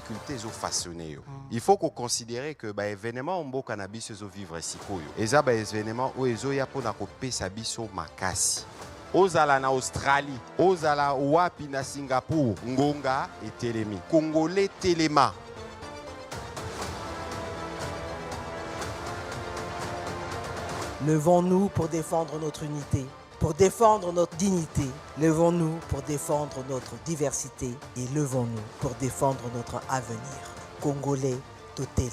difficulté zo façonner yo. Il faut qu'on considère que ba événement mbo cannabis zo vivre sikoyo. Eza ba événement o ezo ya pona ko pesa biso makasi. Ozala na Australie, ozala wapi na Singapour, ngonga etelemi. Congolais telema. Levons-nous pour défendre notre unité, pour défendre notre dignité. Levons-nous pour défendre notre diversité et levons-nous pour défendre notre avenir. Congolais totalement.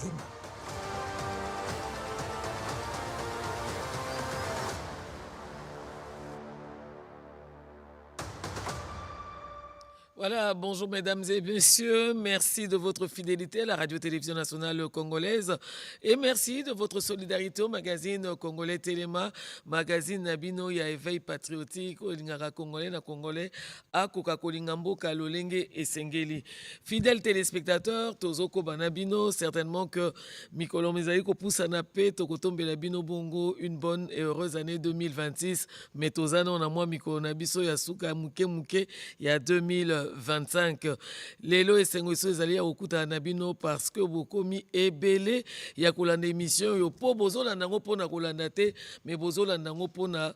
Voilà, bonjour mesdames et messieurs, merci de votre fidélité à la radio-télévision nationale congolaise et merci de votre solidarité au magazine Congolais Téléma, magazine Nabino ya éveil patriotique au lingara congolais na congolais à Coca-Colingambo Kalolenge et Sengeli. Fidèles téléspectateurs, Tozoko Banabino, certainement que Mikolo Mezaïko Poussanape, Tokotombe Labino Bongo, une bonne et heureuse année 2026. Mais Tozano, on a moi Mikolo Nabiso Yasuka Muke, il y a 2025. Lelo esengoiso ezali ya okuta na bino parce que bokomi ebele ya kolanda émission yo po bozolanda ngo pona kolanda te mais bozolanda ngo pona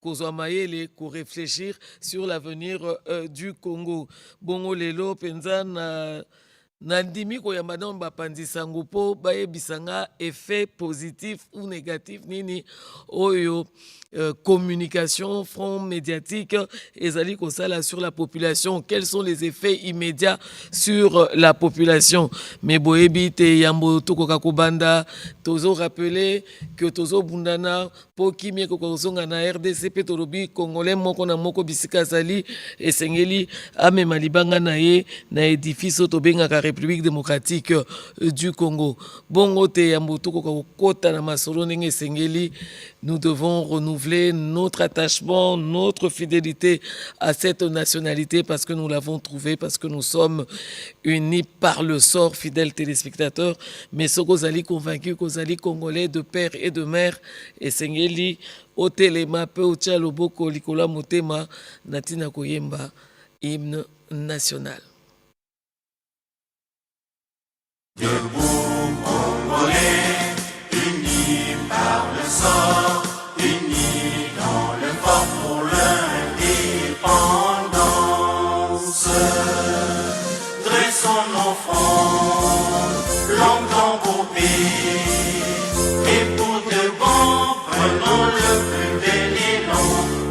kozwa mayele ko réfléchir sur l'avenir du Congo. Bongo lelo penza na ndimi koyamba na bapanzisa ngo po bayebisanga effet positif ou négatif nini oyo communication, front médiatique, ezali kosala sur la population. Quels sont les effets immédiats sur la population? Mais boyebi te yambo tokoka kobanda, tozo rappeler que tozo bundana po kimie kokozonga na RDC pe tolobi congolais moko na moko bisika zali esengeli amema libanga na ye na édifice tobengaka République démocratique du Congo. Bongo te yambo tokoka kokota na masolo ndenge esengeli, nous devons renouveler notre attachement, notre fidélité à cette nationalité parce que nous l'avons trouvée, parce que nous sommes unis par le sort, fidèles téléspectateurs. Mais ce que vous convaincus que vous allez congolais de père et de mère, et Sengeli, au téléma, peu au tchaloboko, likola motema, natina koyemba, hymne national. Debout, Congolais, unis par le sort, unis dans le fort pour l'indépendance. Dressons nos fronts, longtemps coupés, et pour de bon, prenons le plus bel élan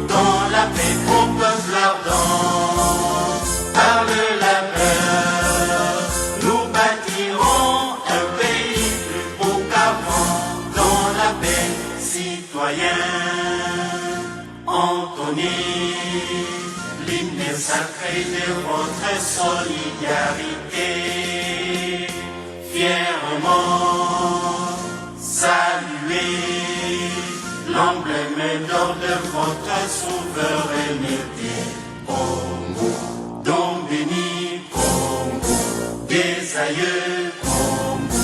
dans la paix au peuple ardent. Par le labeur, nous bâtirons un pays plus beau qu'avant dans la paix citoyenne. Entonnez l'hymne sacré de votre solidarité. Fièrement saluez l'emblème d'or de votre souveraineté. Congo, don béni, Congo, des aïeux, Congo,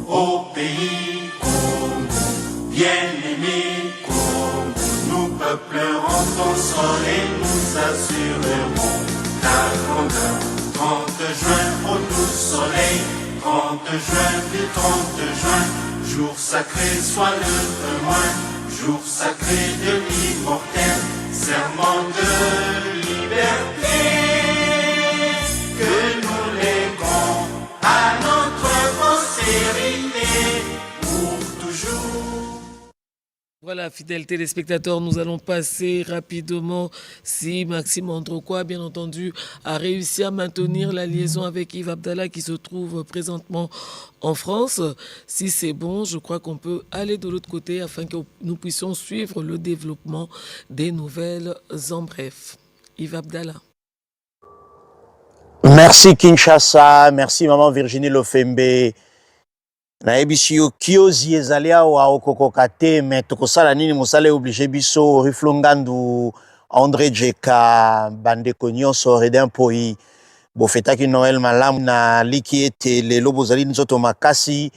au pays, Congo, bien-aimé, Congo, nous peuplerons ton sol et nous assurerons ta grandeur. 30 juin au doux soleil, 30 juin du 30 juin, jour sacré soit le témoin, jour sacré de l'immortel, serment de liberté, que nous léguons à notre postérité pour toujours. Voilà, fidèles téléspectateurs, nous allons passer rapidement si Maxime Androquois, bien entendu, a réussi à maintenir la liaison avec Yves Abdallah qui se trouve présentement en France. Si c'est bon, je crois qu'on peut aller de l'autre côté afin que nous puissions suivre le développement des nouvelles en bref. Yves Abdallah. Merci Kinshasa, merci maman Virginie Lofembe. Nayebishi yo kiozi ezali awa okokoka te mais tokosala nini mosala obligé biso riflongandu André Djeka bandeko nyonso redin poi bofetaki Noël malamu na liki ete lelo bozali nzoto makasi.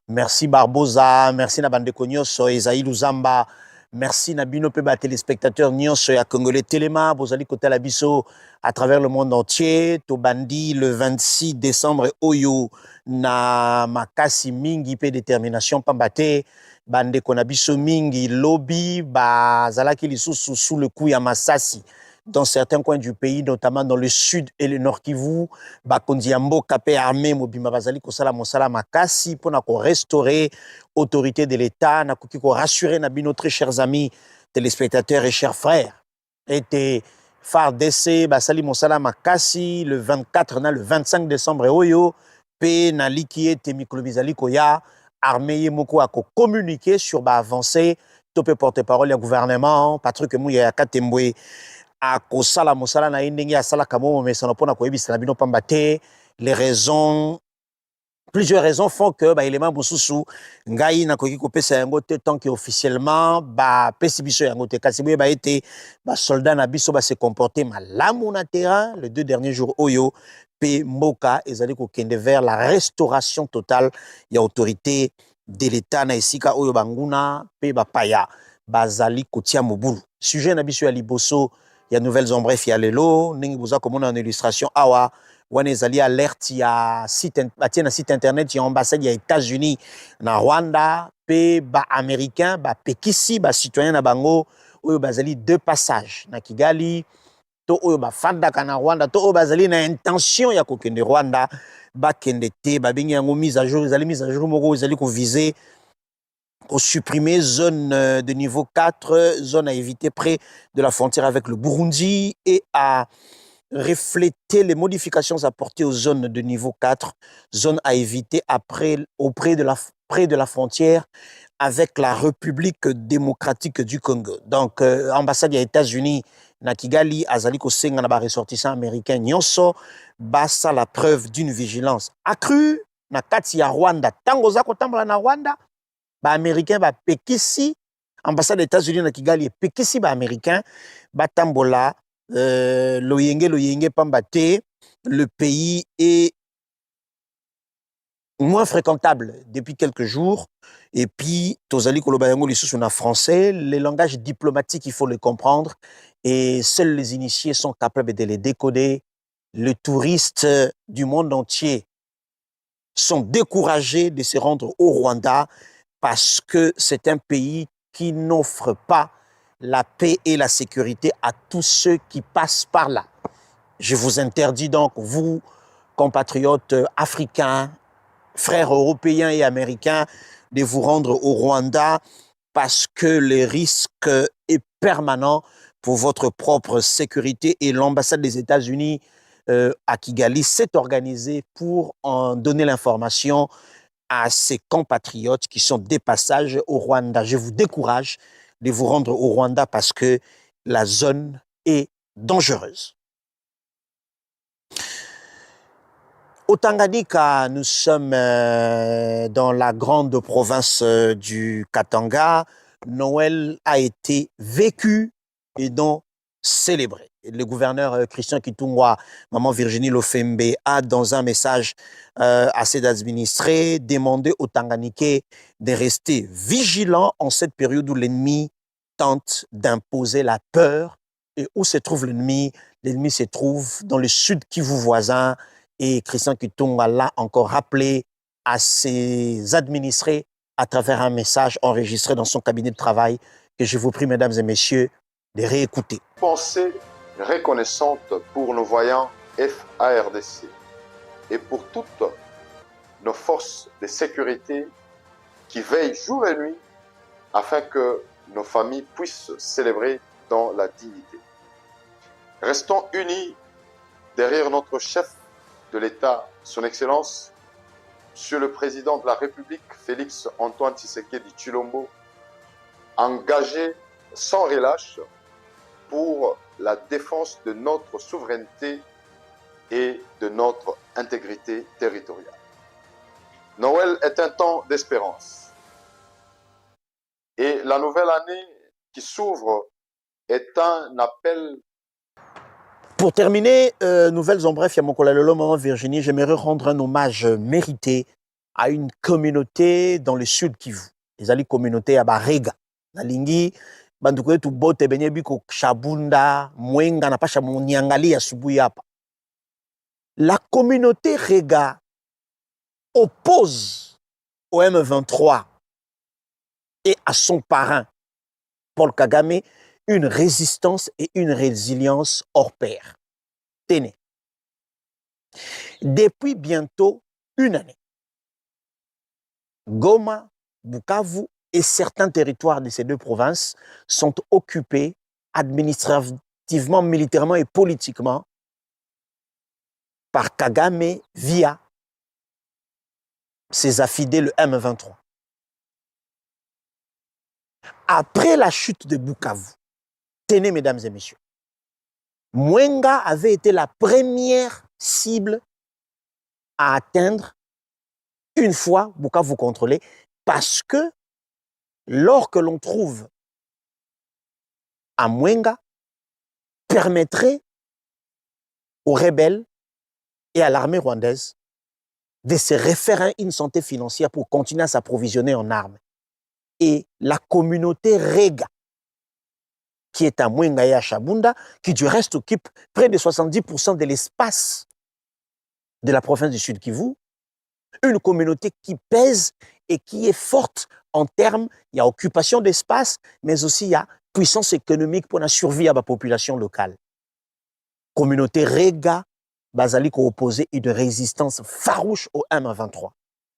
Merci Barboza, merci na bandeko nyonso Ezaï Luzamba, Merci Nabino Peba, téléspectateurs Nyonso ya Congolais Téléma, Bozali Kota Biso à travers le monde entier. Tobandi le 26 décembre Oyo na makasi mingi pe détermination pambate. Bande Konabiso mingi lobby bazalaki lisusu sous le coup ya Masasi. Dans certains coins du pays, notamment dans le sud et le nord Kivu, Bakondiambo Kapé armé Mobima Bazali Kosala Mosala Makasi pour restaurer autorité de l'État, pour rassurer notre chers amis téléspectateurs et chers frères. Était phare d'essai Basali Mosala Makasi le 24 le 25 décembre Oyo P Naliki et Mikolobizali Koya armé Moko a communiqué sur avancée topé porte-parole du gouvernement Patrick Mouya Katembwe a kosala mosala na indenge asala kamo mais ça n'a pas na bino pambate les raisons plusieurs raisons font que élément bosusu ngai na koki kopesa yango te tant que officiellement pesi biso yango te kasi boye été soldat na biso se comporter malamu na terrain les 2 derniers jours oyo pe mboka ezali ko kende vers la restauration totale ya autorité de l'état na esika oyo banguna pe bapaya bazali kotia mobulu sujet na biso ya liboso ya nouvelles en bref ya lelo ningi boza komona en illustration awa wana ezali alerte ya site internet ya ambassade ya États-Unis na Rwanda pe américain pekisi citoyen na bango oyo bazali de passage na Kigali to oyo fandaka na Rwanda to oyo bazali na intention ya kokende Rwanda bakende te babengi yango mise à jour ezali mise à jour moko ezali ko viser pour supprimer zone de niveau 4, zone à éviter près de la frontière avec le Burundi et à refléter les modifications apportées aux zones de niveau 4, zone à éviter près de la frontière avec la République démocratique du Congo. Donc, ambassade des États-Unis, na Kigali, azali ko senga na ba ressortissant américain nyonso, basa la preuve d'une vigilance accrue na kati ya Rwanda. Tango za kotambola na Rwanda, américain pekisi ambassade des États-Unis na Kigali pekisi américain tambola loyenge pambate le pays est moins fréquentable depuis quelques jours et puis tozali koloba yango lisusu na français les langages diplomatiques il faut les comprendre et seuls les initiés sont capables de les décoder. Les touristes du monde entier sont découragés de se rendre au Rwanda parce que c'est un pays qui n'offre pas la paix et la sécurité à tous ceux qui passent par là. Je vous interdis donc, vous, compatriotes africains, frères européens et américains, de vous rendre au Rwanda parce que le risque est permanent pour votre propre sécurité et l'ambassade des États-Unis à Kigali s'est organisée pour en donner l'information à ses compatriotes qui sont des passages au Rwanda. Je vous décourage de vous rendre au Rwanda parce que la zone est dangereuse. Au Tanganyika, nous sommes dans la grande province du Katanga. Noël a été vécu et donc célébré. Le gouverneur Christian Kitungwa, maman Virginie Lofembe, a dans un message à ses administrés demandé aux Tanganyikais de rester vigilants en cette période où l'ennemi tente d'imposer la peur. Et où se trouve l'ennemi? L'ennemi se trouve dans le sud Kivu voisin. Et Christian Kitungwa l'a encore rappelé à ses administrés à travers un message enregistré dans son cabinet de travail que je vous prie, mesdames et messieurs, de réécouter. Pensée reconnaissante pour nos voyants FARDC et pour toutes nos forces de sécurité qui veillent jour et nuit afin que nos familles puissent célébrer dans la dignité. Restons unis derrière notre chef de l'État, son Excellence, Monsieur le Président de la République, Félix Antoine Tshisekedi Tshilombo, engagé sans relâche pour la défense de notre souveraineté et de notre intégrité territoriale. Noël est un temps d'espérance. Et la nouvelle année qui s'ouvre est un appel. Pour terminer, nouvelles en bref, il y a mon collègue maman Virginie, j'aimerais rendre un hommage mérité à une communauté dans le sud Kivu. Les communautés à Barega. Nalingi, banduku yetu bote benye biko Shabunda, Mwenga na pasha munyangali ya asubuhi hapa. La communauté Rega oppose au M23 et à son parrain, Paul Kagame, une résistance et une résilience hors pair. Tenez. Depuis bientôt une année, Goma, Bukavu et certains territoires de ces deux provinces sont occupés administrativement, militairement et politiquement par Kagame via ses affidés, le M23. Après la chute de Bukavu, tenez mesdames et messieurs, Mwenga avait été la première cible à atteindre une fois Bukavu contrôlé, parce que l'or que l'on trouve à Mwenga permettrait aux rebelles et à l'armée rwandaise de se référer une santé financière pour continuer à s'approvisionner en armes. Et la communauté Rega, qui est à Mwenga et à Shabunda, qui du reste occupe près de 70% de l'espace de la province du Sud Kivu, une communauté qui pèse et qui est forte en termes, il y a occupation d'espace, mais aussi il y a puissance économique pour la survie à la population locale. Communauté Rega, Bazali qui opposait une résistance farouche au M23.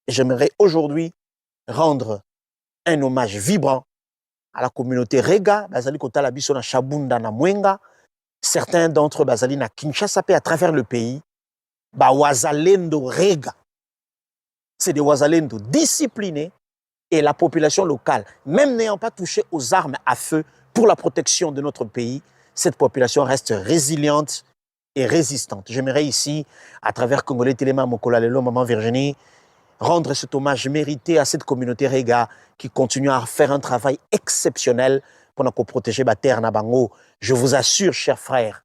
J'aimerais aujourd'hui rendre un hommage vibrant à la communauté Rega, Bazali Kotala Biso na Shabunda na Mwenga, certains d'entre eux Bazali na Kinshasa à travers le pays, ba Wazalendo Rega. C'est des Wazalendo disciplinés et la population locale, même n'ayant pas touché aux armes à feu pour la protection de notre pays, cette population reste résiliente et résistante. J'aimerais ici, à travers Congolais Téléma, Mokola Lelo, Maman Virginie, rendre cet hommage mérité à cette communauté Rega qui continue à faire un travail exceptionnel pour nous protéger la terre Nabango. Je vous assure, chers frères,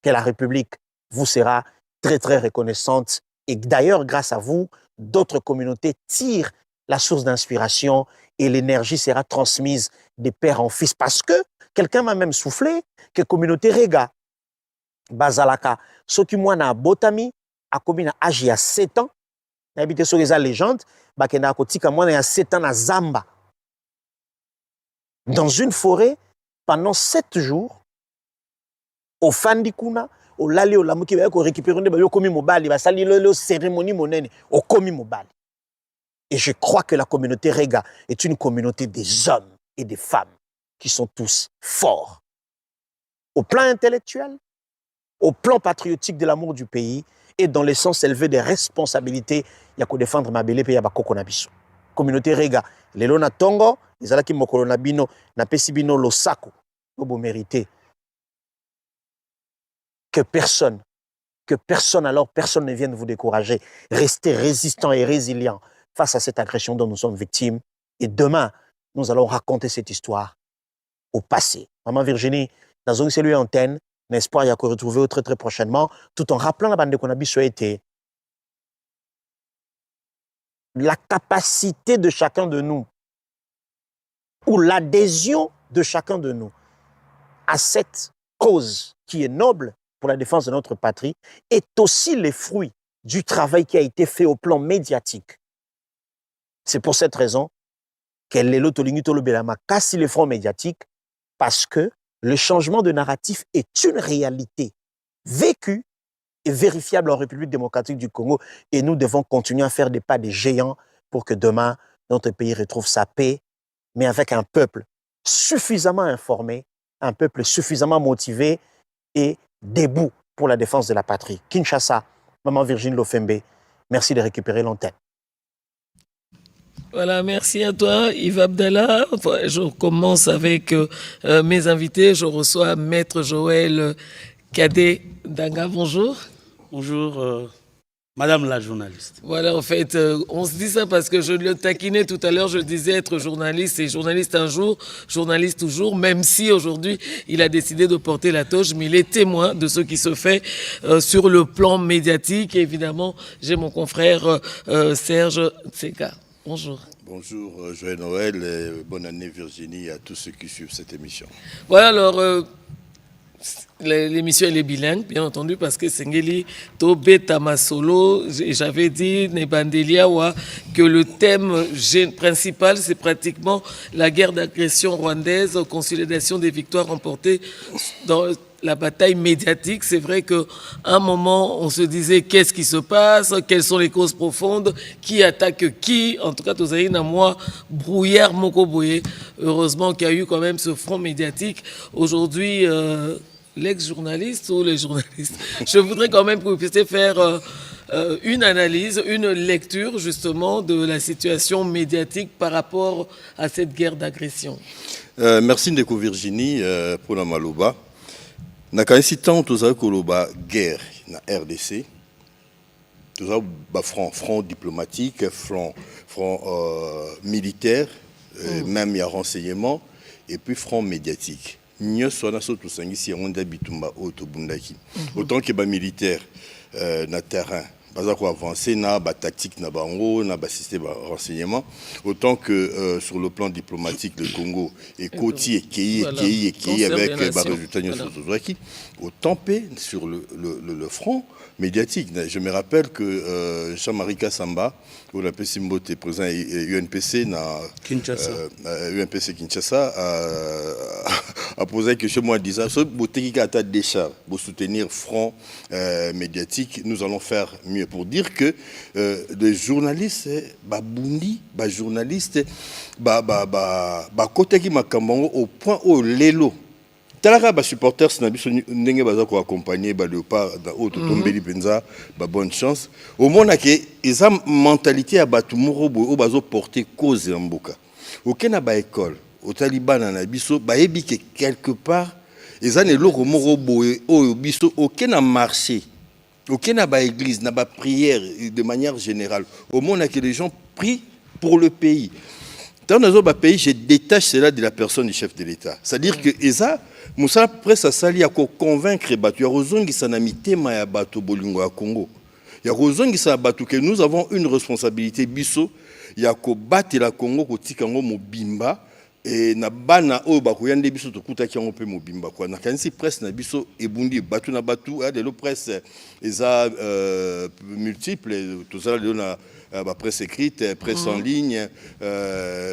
que la République vous sera très, très reconnaissante. Et d'ailleurs, grâce à vous, d'autres communautés tirent la source d'inspiration et l'énergie sera transmise de père en fils. Parce que quelqu'un m'a même soufflé que la communauté Rega, Bazalaka, ce qui moi na botami, a commis à âge il y a 7 ans, habité sur les légendes, bakena kotika moi il y a 7 ans à Zamba. Dans une forêt, pendant 7 jours, au Fandikuna, au Lali, au Lamuki, au récupérer au Komi Mobali, au Sali, le cérémonie monnaie, au Komi Mobali. Et je crois que la communauté Rega est une communauté des hommes et des femmes qui sont tous forts. Au plan intellectuel, au plan patriotique de l'amour du pays et dans le sens élevé des responsabilités, il y a qu'à défendre ma belle pays à Bakoko Nabiso. Communauté Rega, les Lona Tongo, les Alaki Mokolo Nabino, Napesibino Losako, vous méritez que personne alors, personne ne vienne vous décourager. Restez résistant et résilient face à cette agression dont nous sommes victimes. Et demain, nous allons raconter cette histoire au passé. Maman Virginie, dans une cellule antenne, l'espoir il y a qu'on retrouver très très prochainement, tout en rappelant la bande de Konabi soit été la capacité de chacun de nous ou l'adhésion de chacun de nous à cette cause qui est noble pour la défense de notre patrie est aussi le fruit du travail qui a été fait au plan médiatique. C'est pour cette raison qu'elle est l'autolinguito le belama casse le front médiatique parce que le changement de narratif est une réalité vécue et vérifiable en République démocratique du Congo et nous devons continuer à faire des pas de géants pour que demain, notre pays retrouve sa paix, mais avec un peuple suffisamment informé, un peuple suffisamment motivé et debout pour la défense de la patrie. Kinshasa, Maman Virginie Lofembe, merci de récupérer l'antenne. Voilà, merci à toi, Yves Abdallah. Je commence avec mes invités. Je reçois Maître Joël Cadet Danga. Bonjour. Bonjour, Madame la journaliste. Voilà, en fait, on se dit ça parce que je le taquinais tout à l'heure. Je disais être journaliste et journaliste un jour, journaliste toujours, même si aujourd'hui, il a décidé de porter la toge, mais il est témoin de ce qui se fait sur le plan médiatique. Et évidemment, j'ai mon confrère Serge Tseka. Bonjour. Bonjour, joyeux Noël et bonne année Virginie à tous ceux qui suivent cette émission. Voilà, alors, l'émission elle est bilingue, bien entendu, parce que Sengeli Tobe Tamasolo, j'avais dit, Nebandeliawa, que le thème principal, c'est pratiquement la guerre d'agression rwandaise, consolidation des victoires remportées dans la bataille médiatique. C'est vrai qu'à un moment, on se disait qu'est-ce qui se passe, quelles sont les causes profondes, qui attaque qui. En tout cas, Tozaïna, moi, brouillard Mokoboye. Heureusement qu'il y a eu quand même ce front médiatique. Aujourd'hui, l'ex-journaliste ou les journalistes, je voudrais quand même que vous puissiez faire une analyse, une lecture justement de la situation médiatique par rapport à cette guerre d'agression. Merci Ndeko Virginie pour la Maloba. Nakanisi tant toza koloba guerre na RDC. Toza ba front diplomatique, front militaire, même il y a renseignement et puis front médiatique. Nyonso na so tosangisi yango ndabitumba oto bundaki. Autant que ba militaire na terrain baza ko avancer na ba tactique na bango na ba système de renseignement, autant que sur le plan diplomatique le Congo et côtier qui avec ba résultats nyonso autant sur le front médiatique. Je me rappelle que Jean-Marie Kassamba, au la Simbote président UNPC na UNPC Kinshasa a posé que chez moi disant ce boteki ata déjà pour soutenir front médiatique, nous allons faire mieux pour dire que des journalistes babundi ba journalistes ba côté qui makambango au point où lelo talaka ba supporters na biso ndenge baza ko accompagner ba Léopard da auto tombeli penza ba bonne chance au mona que eza mentalité ya batu morobo o bazo porter cause ya mboka okena ba école au Taliban na biso ba yebi que quelque part eza ne loko morobo o biso okena marché okena ba église na ba prière de manière générale au mona que les gens prient pour le pays. Dans nos autres pays, je détache cela de la personne du chef de l'État. C'est-à-dire que Eza, Moussa presse à sali à convaincre Batu. Il y a raison qui s'en a mis téma à Batu Bolingo à Congo. Il y a raison qui s'en a Batu que nous avons une responsabilité biso. Il y a qu'au battre la Congo, qu'au tikango mobimba et na bana o bakuyande biso to kuta ki pe mobimba quoi. Na kanisi presse na biso e bundi Batu na Batu de lo presse Eza multiple tout ça na presse écrite, presse en ligne,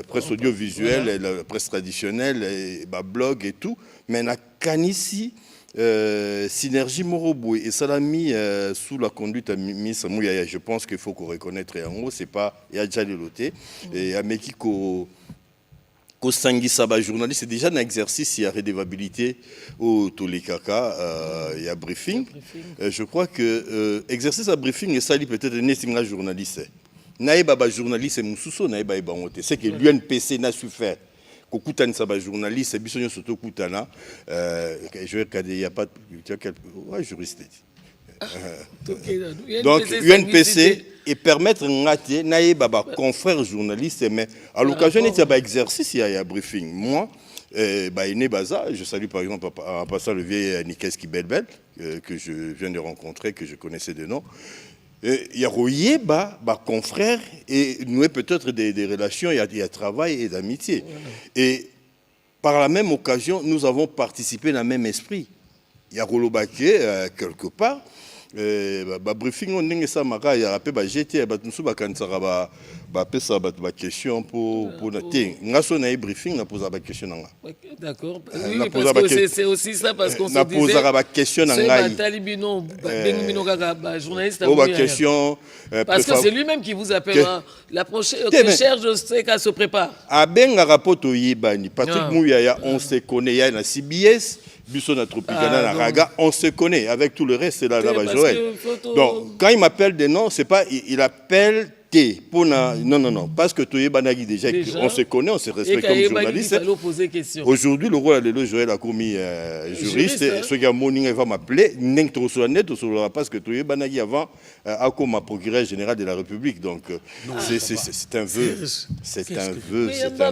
presse audiovisuelle, la presse traditionnelle, blog et tout. Mais na kanisi synergie Morobo et ça l'a mis sous la conduite à Miss Mouyaya. Je pense qu'il faut qu'on reconnaisse en haut, c'est pas Yadja Leloté et Ameki ko Sangisa ba journaliste, c'est déjà un exercice, il y a redevabilité au Tolikaka, il y a briefing. Je crois que exercice à briefing et ça peut-être un journaliste. Naïba ba journaliste et Moussousso naïba ba monté. C'est que l'UNPC n'a su faire. Kokutana sa ba journaliste, bisonyo soto kutana. Je vais regarder, il y a pas ouais juriste. Donc UNPC et permettre ngate naïba ba confrères journalistes mais à l'occasion il y a ba exercice il y a briefing. Moi Baïné Baza, je salue par exemple en passant le vieil Nikeski Belbel que je viens de rencontrer, que je connaissais de nom. Il y a Royer, confrères, et nous peut-être des relations, il y a travail et d'amitié. Et par la même occasion, nous avons participé dans le même esprit. Il y a Rolobake, quelque part. Briefing, on a ça, il y a un GT, question pour notre briefing, on a posé la question. D'accord. Oui, parce que c'est aussi ça, parce qu'on se disait parce que c'est lui-même qui vous appelle. La prochaine cherche, je sais qu'elle se prépare. Patrick Mouyaya, on se connaît, il y a une CBS. On se connaît avec tout le reste, c'est là Joël. Donc quand il m'appelle des noms, c'est pas il appelle non, parce que Toye Banagi déjà on se connaît, on se respecte comme journaliste. Aujourd'hui, le rôle de Joël a commis juriste. Ce gars Moning va m'appeler, parce que Toye Banagi avant a comme procureur général de la République. Donc c'est un vœu, c'est un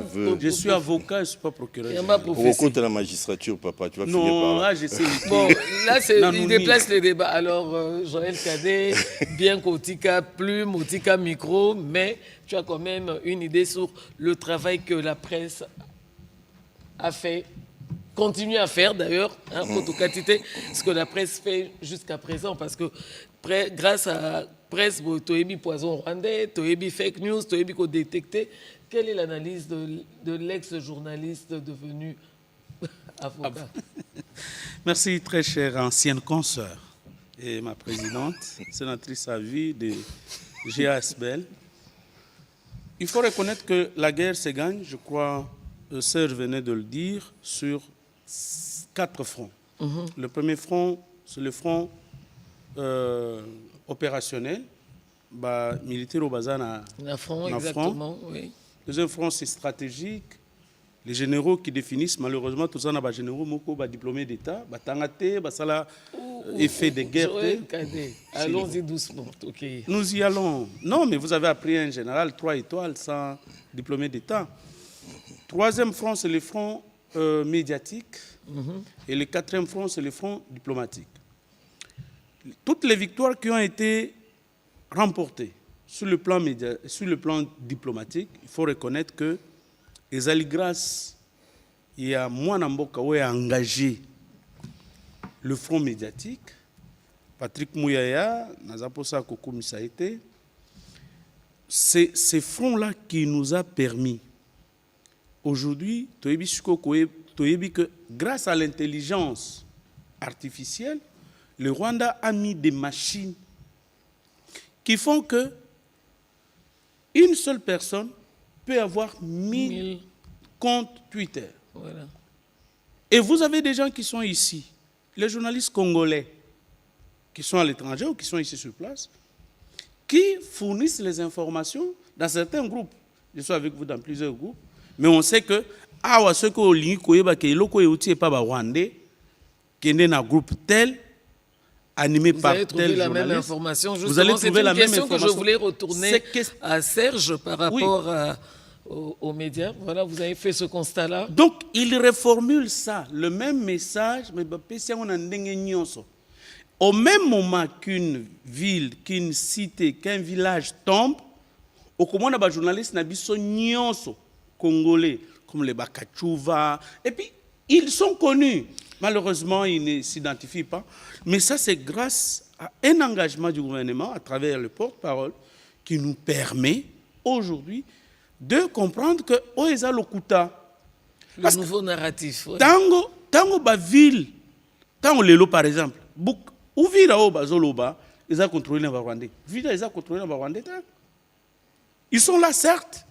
vœu. Je suis avocat, je ne suis pas procureur. Pour compte de la magistrature, papa, tu vas finir par là. Là, je sais. Bon, là, il déplace les débats. Alors, Joël Cadet, bien qu'Otika plume, Otika micro. micro, mais tu as quand même une idée sur le travail que la presse a fait, continue à faire d'ailleurs, hein, ce que la presse fait jusqu'à présent, parce que grâce à presse, tu as mis poison rwandais, tu as mis fake news, tu as mis qu'on détecté. Quelle est l'analyse de l'ex-journaliste devenu avocat? Merci, très chère ancienne consoeur et ma présidente, sénatrice à vie de GASBL. Il faut reconnaître que la guerre se gagne, je crois, Serge venait de le dire, sur 4 fronts. Le premier front, c'est le front opérationnel, militaire au bazar. La front, exactement, oui. Le deuxième front, c'est stratégique. Les généraux qui définissent, malheureusement, tout ça, les généraux diplômés d'État, effet de guerre. Allons-y doucement. Okay. Nous y allons. Non, mais vous avez appris un général 3 étoiles sans diplômé d'État. Troisième front, c'est le front médiatique. Et le quatrième front, c'est le front diplomatique. Toutes les victoires qui ont été remportées sur le plan diplomatique, il faut reconnaître que les grâce, il y a moins d'amboka qui a engagé le front médiatique. Patrick Mouyaya, Nazaposa Koko Misaïté, c'est ce front-là qui nous a permis. Aujourd'hui, que grâce à l'intelligence artificielle, le Rwanda a mis des machines qui font que une seule personne peut avoir 1000 comptes Twitter. Voilà. Et vous avez des gens qui sont ici, les journalistes congolais, qui sont à l'étranger ou qui sont ici sur place, qui fournissent les informations dans certains groupes. Je suis avec vous dans plusieurs groupes, mais on sait que ce que vous avez un groupe tel, animé par tel journaliste. Vous allez trouver la même information. Justement, c'est une question que je voulais retourner à Serge par rapport aux médias. Voilà, vous avez fait ce constat-là. Donc, il reformule ça, le même message, mais au même moment qu'une ville, qu'une cité, qu'un village tombe, au commande des journalistes congolais, comme les Bakachouva, et puis ils sont connus. Malheureusement, ils ne s'identifient pas. Mais ça, c'est grâce à un engagement du gouvernement, à travers le porte-parole, qui nous permet aujourd'hui de comprendre que Oeza Lokuta. Le nouveau narratif. Ouais. Tango ba ville, tango lelo par exemple, ou vira o bazoloba, ils ont contrôlé les Rwandais. Vira, ils ont contrôlé les Rwandais. Ils sont là, certes,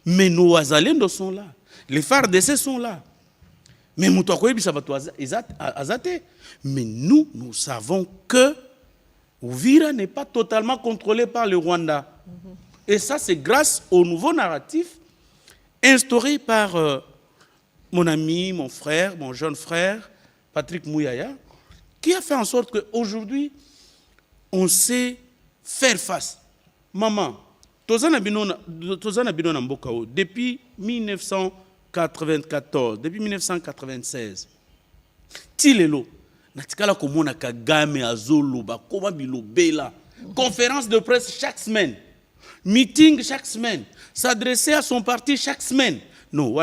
mais nos Azalendo sont là. Les FARDC sont là. Mais nous, nous savons que Ouvira n'est pas totalement contrôlé par le Rwanda. Et ça, c'est grâce au nouveau narratif instauré par mon ami, mon frère, mon jeune frère, Patrick Mouyaya, qui a fait en sorte qu'aujourd'hui, on sait faire face. Maman, depuis 1994, depuis 1996, Tilelo, natikala komona Kagame azoloba, koma bilobela, conférence de presse chaque semaine, meeting chaque semaine, s'adresser à son parti chaque semaine. Non,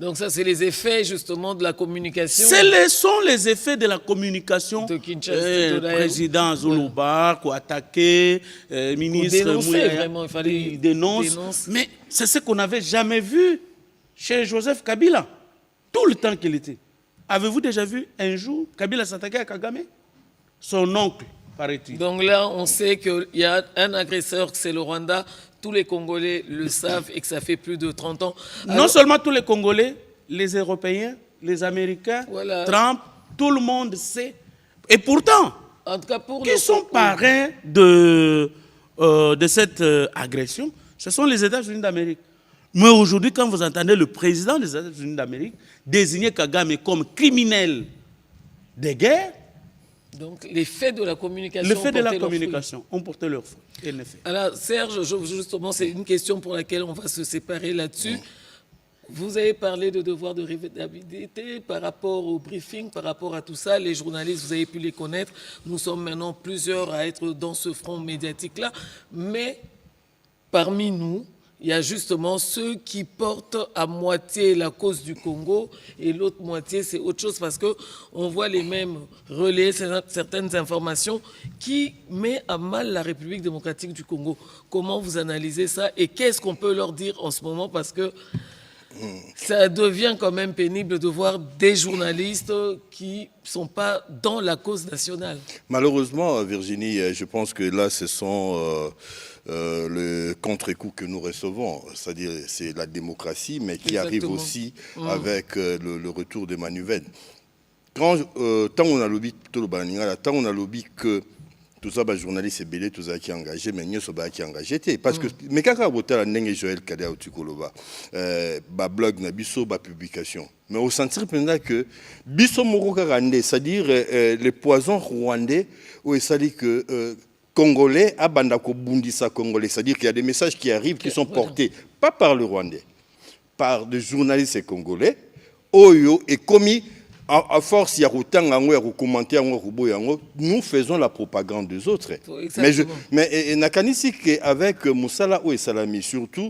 donc ça, c'est les effets justement de la communication. Ce sont les effets de la communication. De Kinshasa, président Zoloba, qui a attaqué, ministre Mouyaya, vraiment, il fallait dénonce. Mais c'est ce qu'on n'avait jamais vu chez Joseph Kabila, tout le temps qu'il était. Avez-vous déjà vu un jour Kabila s'attaquer à Kagame? Son oncle, paraît-il. Donc là, on sait qu'il y a un agresseur, c'est le Rwanda. Tous les Congolais le savent et que ça fait plus de 30 ans. Alors, non seulement tous les Congolais, les Européens, les Américains, voilà. Trump, tout le monde sait. Et pourtant, en tout cas pour qui sont parrains de cette agression, ce sont les États-Unis d'Amérique. Mais aujourd'hui, quand vous entendez le président des États-Unis d'Amérique désigner Kagame comme criminel de guerre, donc les faits de la communication. Les faits de la communication ont porté leur fruit. Alors Serge, justement, c'est une question pour laquelle on va se séparer là-dessus. Vous avez parlé de devoir de révédabilité par rapport au briefing, par rapport à tout ça. Les journalistes, vous avez pu les connaître. Nous sommes maintenant plusieurs à être dans ce front médiatique-là. Mais parmi nous, il y a justement ceux qui portent à moitié la cause du Congo et l'autre moitié, c'est autre chose parce qu'on voit les mêmes relayer certaines informations qui met à mal la République démocratique du Congo. Comment vous analysez ça et qu'est-ce qu'on peut leur dire en ce moment parce que ça devient quand même pénible de voir des journalistes qui ne sont pas dans la cause nationale. Malheureusement, Virginie, je pense que là, ce sont le contre-coup que nous recevons. C'est-à-dire, c'est la démocratie, mais qui arrive aussi avec le retour de Manuvelle. Tant on a lobby, tant on a lobby que tout ça, journaliste belé, tout ça qui est engagé, mais nous sommes qui engagé. Parce que, mais quand on a un Joël Kadé au Tukoloba, blog, biso, publication. Mais au sentir que biso moko rwandais, c'est-à-dire les poisons rwandais, où il s'agit que Congolais, abandako bundisa Congolais, c'est-à-dire qu'il y a des messages qui arrivent, qui sont portés, pas par le Rwandais, par des journalistes congolais, oyo et commis. À force, il y a commenter, nous faisons la propagande des autres. Mais nakanisi avec Moussala ou Salami, surtout,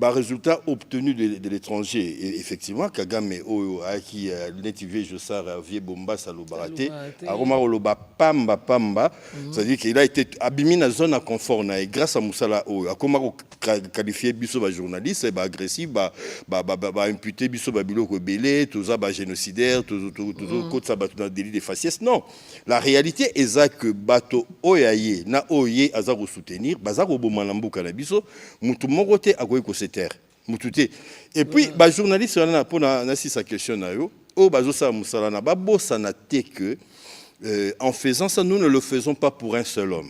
résultat obtenu de l'étranger. Et effectivement, Kagame qui l'étivé Jossar vie bomba salobarate, aroma oloba pamba, c'est-à-dire qu'il a été abîmé dans la zone à confort et grâce à Moussala a comment qualifier biso journaliste agressif imputé biso biloko belé tout ça génocidaire tout ça dans délit de faciès. Non, la réalité est ça que bato oyaye na oye azaro soutenir bazaro bomalambuka na biso mutu mokote akoyeko terre mutute et puis journaliste on a pour na si sa question na yo o bazosa musala na babosa na te que en faisant ça nous ne le faisons pas pour un seul homme.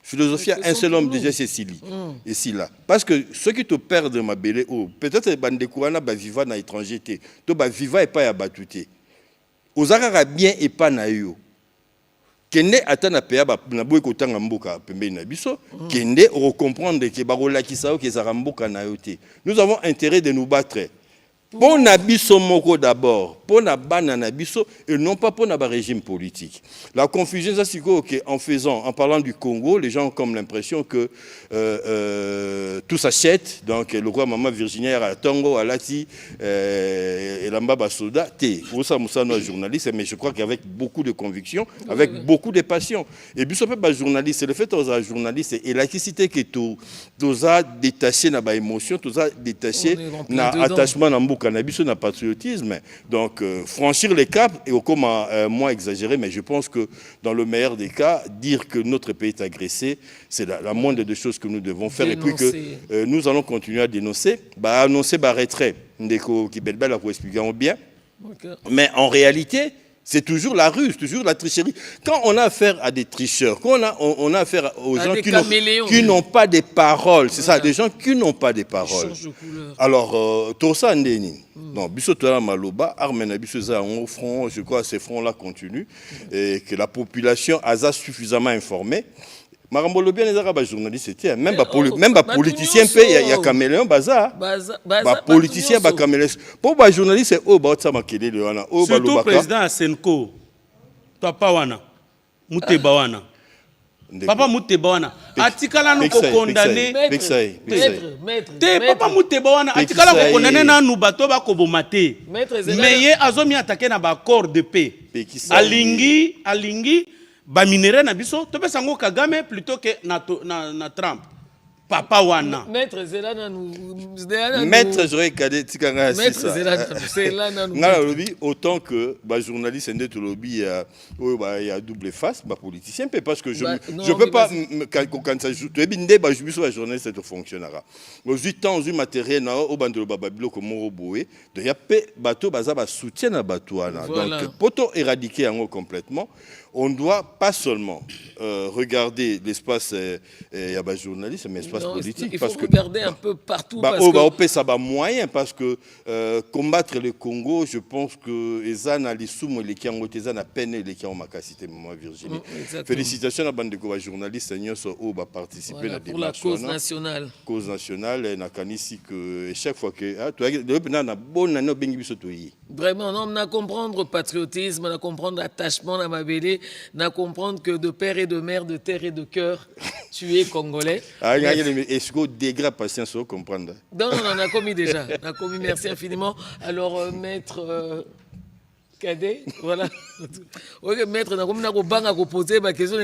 Philosophie, un seul homme déjà c'est Sili. Et si là. Parce que ceux qui te perdent ma belle, peut-être les bandes de Kouana vivent dans l'étranger, tu vivent et pas à battuté. Aux Arabes bien et pas na yo. Kende atana peya na boy ko tanga mboka pembe na biso, kende on comprendre que barola ki sao ke zaramboka na yote. Nous avons intérêt de nous battre. Pour Nabiso Moko d'abord, pour Nabana Nabiso, et non pas pour Naba régime politique. La confusion, c'est en parlant du Congo, les gens ont comme l'impression que tout s'achète. Donc le roi Maman Virginia à Tongo, à Lati, et Lamba Soda, Oussa Moussa, nos journalistes, mais je crois qu'avec beaucoup de conviction, avec beaucoup de passion. Et puis, ce n'est pas journaliste, c'est le fait aux journalistes et l'activité que tout a détaché na ba émotion, tout a détaché na attachement na cannabis, on a patriotisme. Donc, franchir les caps, et comment moins exagéré, mais je pense que dans le meilleur des cas, dire que notre pays est agressé, c'est la moindre des choses que nous devons faire. Dénoncer. Et puis que nous allons continuer à dénoncer, annoncer retrait. Ndeko qui belle pour expliquer bien. Okay. Mais en réalité, c'est toujours la ruse, toujours la tricherie. Quand on a affaire à des tricheurs, quand on a affaire aux gens qui n'ont pas de paroles, c'est ça, des gens qui n'ont pas de paroles. Alors, tout ça, non, Bissotola Maloba, Armena Bissoza au front, je crois que ces fronts-là continuent, et que la population a suffisamment informé. Marambolo bien les arabes journalistes c'était même pas politicien il y a caméléon baza politicien ba caméléon pour ba journaliste c'est au ba ça makele le wana au ba surtout président Asenko toi pas wana Muteba wana papa Muteba wana atikala no ko condamner maître papa Muteba wana atikala ko condamner na nu bato ba ko bomate mais ye azomi attaquer na ba corps de paix alingi ba minéraux na biso to pesa ngo Kagame plutôt que na Trump papa wana maître Zelana maître j'aurais cadé tikanga maître Zelana ngala lobby autant que ba journaliste ndé to lobby il y a double face ba politicien parce que je peux pas quand ça joue to bindé ba biso ba journaliste to fonctionnera au 8 ans du matériel na au bandelo baba biloko moro boé de ya pe bato baza ba soutien na bato wana donc poto éradiquer en complètement. On ne doit pas seulement regarder l'espace journaliste, mais l'espace politique. Il faut regarder un peu partout. Ça va moyen parce que combattre le Congo, je pense que Ezana les soumou les qui ont été à peine les qui ont ma capacité, maman Virginie. Félicitations à la bande de journalistes qui ont participé à la démarche. Pour la cause nationale. Cause nationale, et nakanisi que chaque fois que tu as le bonne année bengi biso toyi. Vraiment, non, on a comprendre le patriotisme, on a comprendre l'attachement à Mabélé, on a comprendre que de père et de mère, de terre et de cœur, tu es congolais. Est-ce que degré patience faut comprendre? Non, on a commis déjà. On a commis, merci infiniment. Alors, maître Cadet, voilà. Ok, maître, on a posé ma question,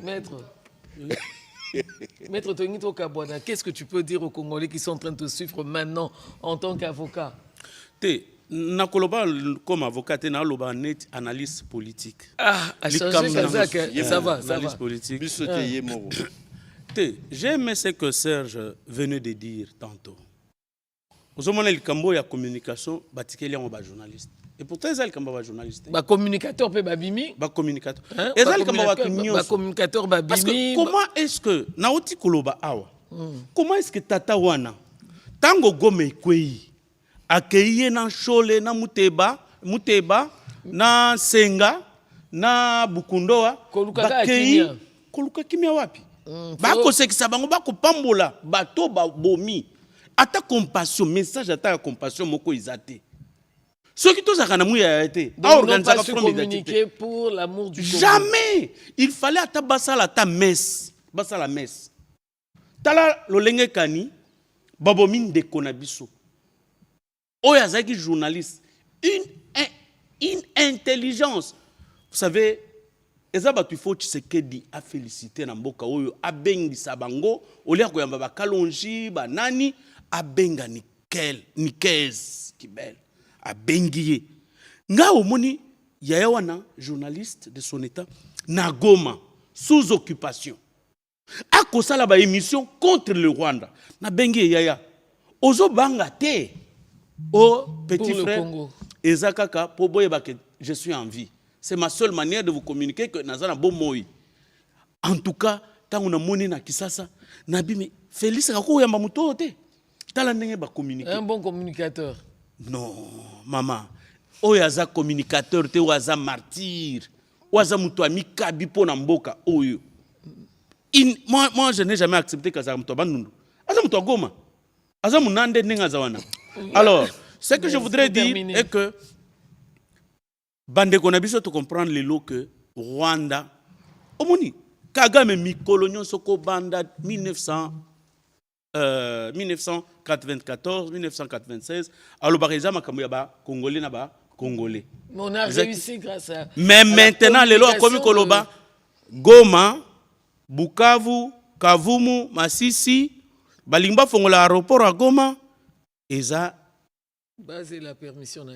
maître. Maître Tonito Kabouana, qu'est-ce que tu peux dire aux Congolais qui sont en train de te suivre maintenant en tant qu'avocat? Nakoloba comme avocat, na loba net analyse politique. Ah, à changer ça va. Analyse politique. J'ai aimé ce que Serge venait de dire tantôt. Vous avez le cambo ya communication, batikeli en journaliste. Et pourtant, ils ont le journaliste. Ba communicateur pe babimi. Ba communicateur. Ils ont le communicateur babimi. Parce que comment est-ce que naoti koloba awa? Comment est-ce que tata wana tango gome kwei akeye na shole na muteba na senga na bukundoa koluka kimia wapi? Bako sekisa bango bako pambola bato ba bomi. Ata compassion, message ata compassion moko izate. Ce qui tous a été. Donc, on pas su communiquer pour l'amour du Congo. Jamais. Il fallait ata basala ta messe. Basala messe. Tala lolenge kani babomin de konabiso. Oyazaki journaliste. Une intelligence. Vous savez, ezabatu faut Tshisekedi a félicité na mboka oyo abengi sabango olia koyamba ba kalonji ba nani abenga nikez kibel abengiye nga omoni yaya wana journaliste de son état na Goma sous occupation akosala ba émission contre le Rwanda na bengi yaya ozo banga te o petit pour frère ezakaka po boyeba que je suis en vie. C'est ma seule manière de vous communiquer que nazana bon moi. En tout cas, tant on a moni na kisasa, nabimi Félix kako yamba mutote. Tala ndenge ba communiquer. Un bon communicateur. Non, maman. Oyaza communicateur te oyaza martyr. Oyaza muto ami kabi pona mboka oyo. Moi je n'ai jamais accepté que ça muto bandundu. Aza muto goma. Aza munande ndenge zawana. Alors, ce que je voudrais dire est que bande konabiso to comprendre le lot que Rwanda omoni Kagame mi colonion soko banda 1994 1996 alors par exemple makambo ya ba congolais na ba congolais. On a réussi grâce à mais maintenant le lot comme koloba Goma, Bukavu, Kavumu, Masisi, balingba fongola aéroport à Goma eza basé la permission na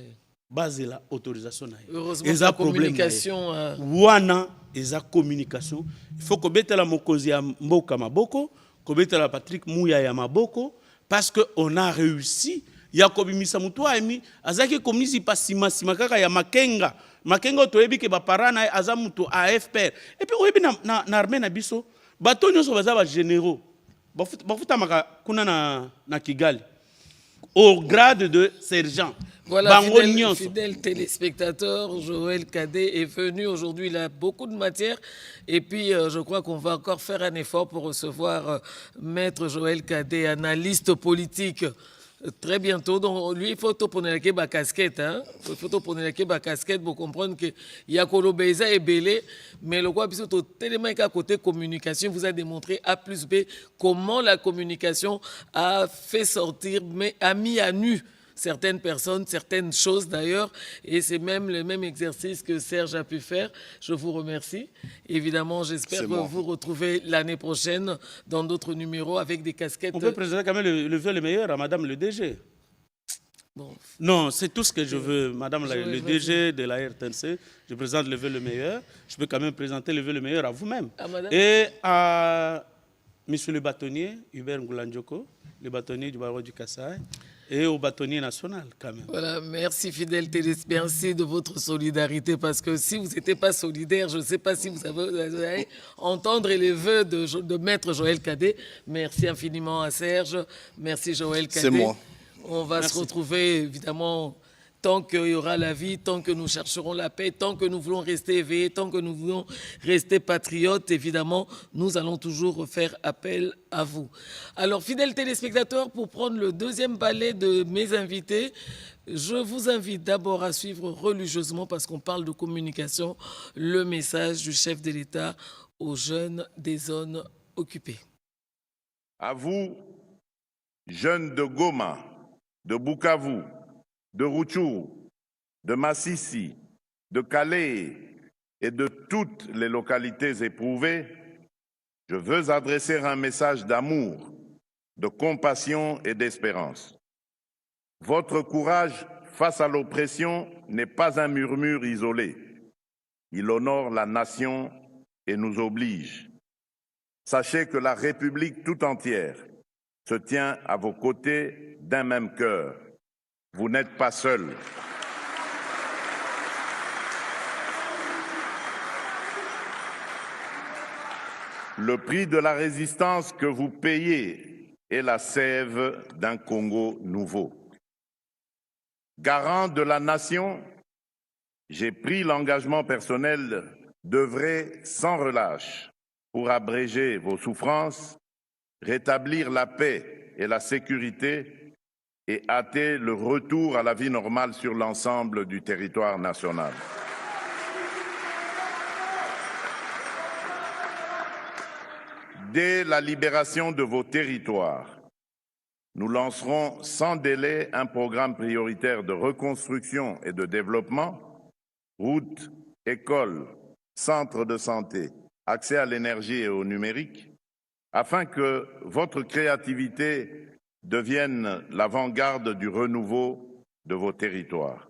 base la autorisation. Heureusement, la communication. Wana, eza communication. Il faut que bete la mokozi ya mboka maboko, que bete la Patrick Mouya ya maboko, parce que on a réussi. Yakobi misamuto emi, azaki komisi pa sima kaka ya makenga. Makenga toyebi ke ba parana azamuto AFPR. Et puis oyebi na armée na biso, bato nyonso baza ba généraux. Bafuta maka kuna na Kigali. Au grade de sergent. Voilà, fidèle téléspectateur, Joël Cadet est venu aujourd'hui, il a beaucoup de matière et puis je crois qu'on va encore faire un effort pour recevoir Maître Joël Cadet, analyste politique, très bientôt. Donc lui, il faut tourner la casquette, hein? Il faut tourner la casquette pour comprendre que Yakolo Beza est belé, mais le quoi, plutôt tellement qu'à côté communication, vous a démontré A plus B comment la communication a fait sortir, mais a mis à nu certaines personnes, certaines choses d'ailleurs, et c'est même le même exercice que Serge a pu faire. Je vous remercie. Évidemment, j'espère que vous retrouvez l'année prochaine dans d'autres numéros avec des casquettes. On peut présenter quand même le vœu le meilleur à Madame le DG. Bon. Non, c'est tout ce que je veux, Madame le DG de la RTNC. Je présente le vœu le meilleur. Je peux quand même présenter le vœu le meilleur à vous-même. Et à Monsieur le bâtonnier, Hubert Ngoulandjoko, le bâtonnier du barreau du Kassai. Et au bâtonnier national, quand même. Voilà, merci fidèle téléspectateur, merci de votre solidarité, parce que si vous n'étiez pas solidaire, je ne sais pas si vous allez entendre les vœux de Maître Joël Cadet. Merci infiniment à Serge, merci Joël Cadet. C'est moi. On va se retrouver évidemment Tant qu'il y aura la vie, tant que nous chercherons la paix, tant que nous voulons rester éveillés, tant que nous voulons rester patriotes, évidemment, nous allons toujours faire appel à vous. Alors, fidèles téléspectateurs, pour prendre le deuxième ballet de mes invités, je vous invite d'abord à suivre religieusement, parce qu'on parle de communication, le message du chef de l'État aux jeunes des zones occupées. À vous, jeunes de Goma, de Bukavu, de Rutshuru, de Massissi, de Calais et de toutes les localités éprouvées, je veux adresser un message d'amour, de compassion et d'espérance. Votre courage face à l'oppression n'est pas un murmure isolé. Il honore la nation et nous oblige. Sachez que la République tout entière se tient à vos côtés d'un même cœur. Vous n'êtes pas seuls. Le prix de la résistance que vous payez est la sève d'un Congo nouveau. Garant de la nation, j'ai pris l'engagement personnel d'œuvrer sans relâche pour abréger vos souffrances, rétablir la paix et la sécurité et hâter le retour à la vie normale sur l'ensemble du territoire national. Dès la libération de vos territoires, nous lancerons sans délai un programme prioritaire de reconstruction et de développement, routes, écoles, centres de santé, accès à l'énergie et au numérique, afin que votre créativité devienne l'avant-garde du renouveau de vos territoires.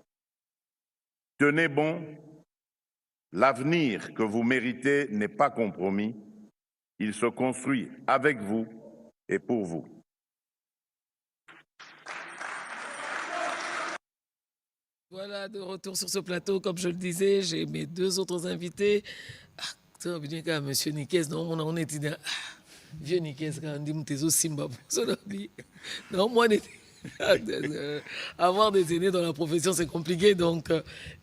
Tenez bon, l'avenir que vous méritez n'est pas compromis, il se construit avec vous et pour vous. Voilà, de retour sur ce plateau, comme je le disais, j'ai mes deux autres invités. Ça va bien quand Monsieur Nikes, non, on est dit, vieux Nikes, quand on dit Mtezo Simba, non, moi, avoir des aînés dans la profession, c'est compliqué. Donc,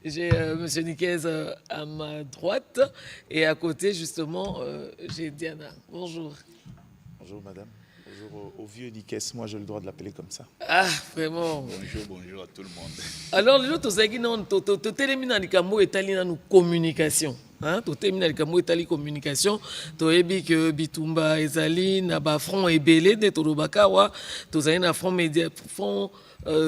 j'ai Monsieur Nikes à ma droite et à côté, justement, j'ai Diana. Bonjour. Bonjour, madame. Bonjour au vieux Nikes, moi j'ai le droit de l'appeler comme ça. Ah, vraiment. Bonjour à tout le monde. Alors, les autres, c'est que tu termines nous communication. Tu termines avec communication. Tu as dit que Bitumba ezali na ba front ebele de Torobakawa. Tu as un front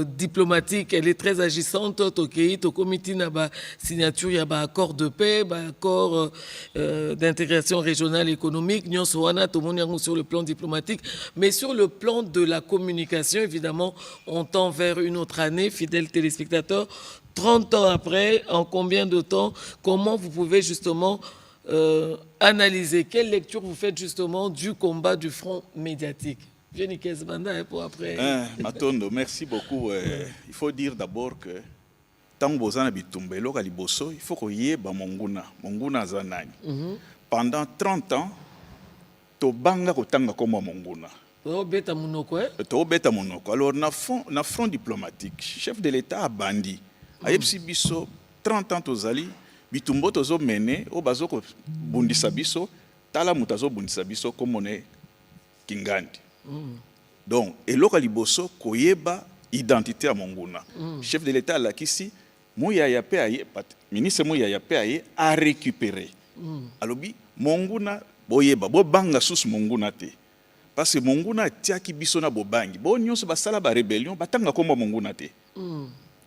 diplomatique, elle est très agissante. Tu comité na ba signature ya ba accord de paix, ba accord d'intégration régionale économique. Nyon soana tout le monde sur le plan diplomatique, mais sur le plan de la communication, évidemment, on tend vers une autre année, fidèles téléspectateurs. 30 ans après, en combien de temps, comment vous pouvez justement analyser, quelle lecture vous faites justement du combat du front médiatique? Jenny Kesbanda pour après. Matondo, merci beaucoup. Il faut dire d'abord que tant que vous avez Bitumba, il faut que yeba Monguna Zanani. Pendant 30 ans, Tobanga Kotanga comme Monguna. Tobeta Monoko. Alors, na front diplomatique, chef de l'État a bandi. Ayepsi biso 30 ans tozali bitumbo tozo mené o bazoko bundisa biso tala mutazo bundisa biso komone kingandi. Donc eloka liboso koyeba identité à Monguna. Chef de l'État lakisi muya ya pe aye ministre muya ya pe aye a récupérer. Alobi Monguna boyeba bo banga sus Monguna te. Parce que Monguna tiaki biso na bobangi. Bo nyonso basala ba rébellion batanga komba Monguna te.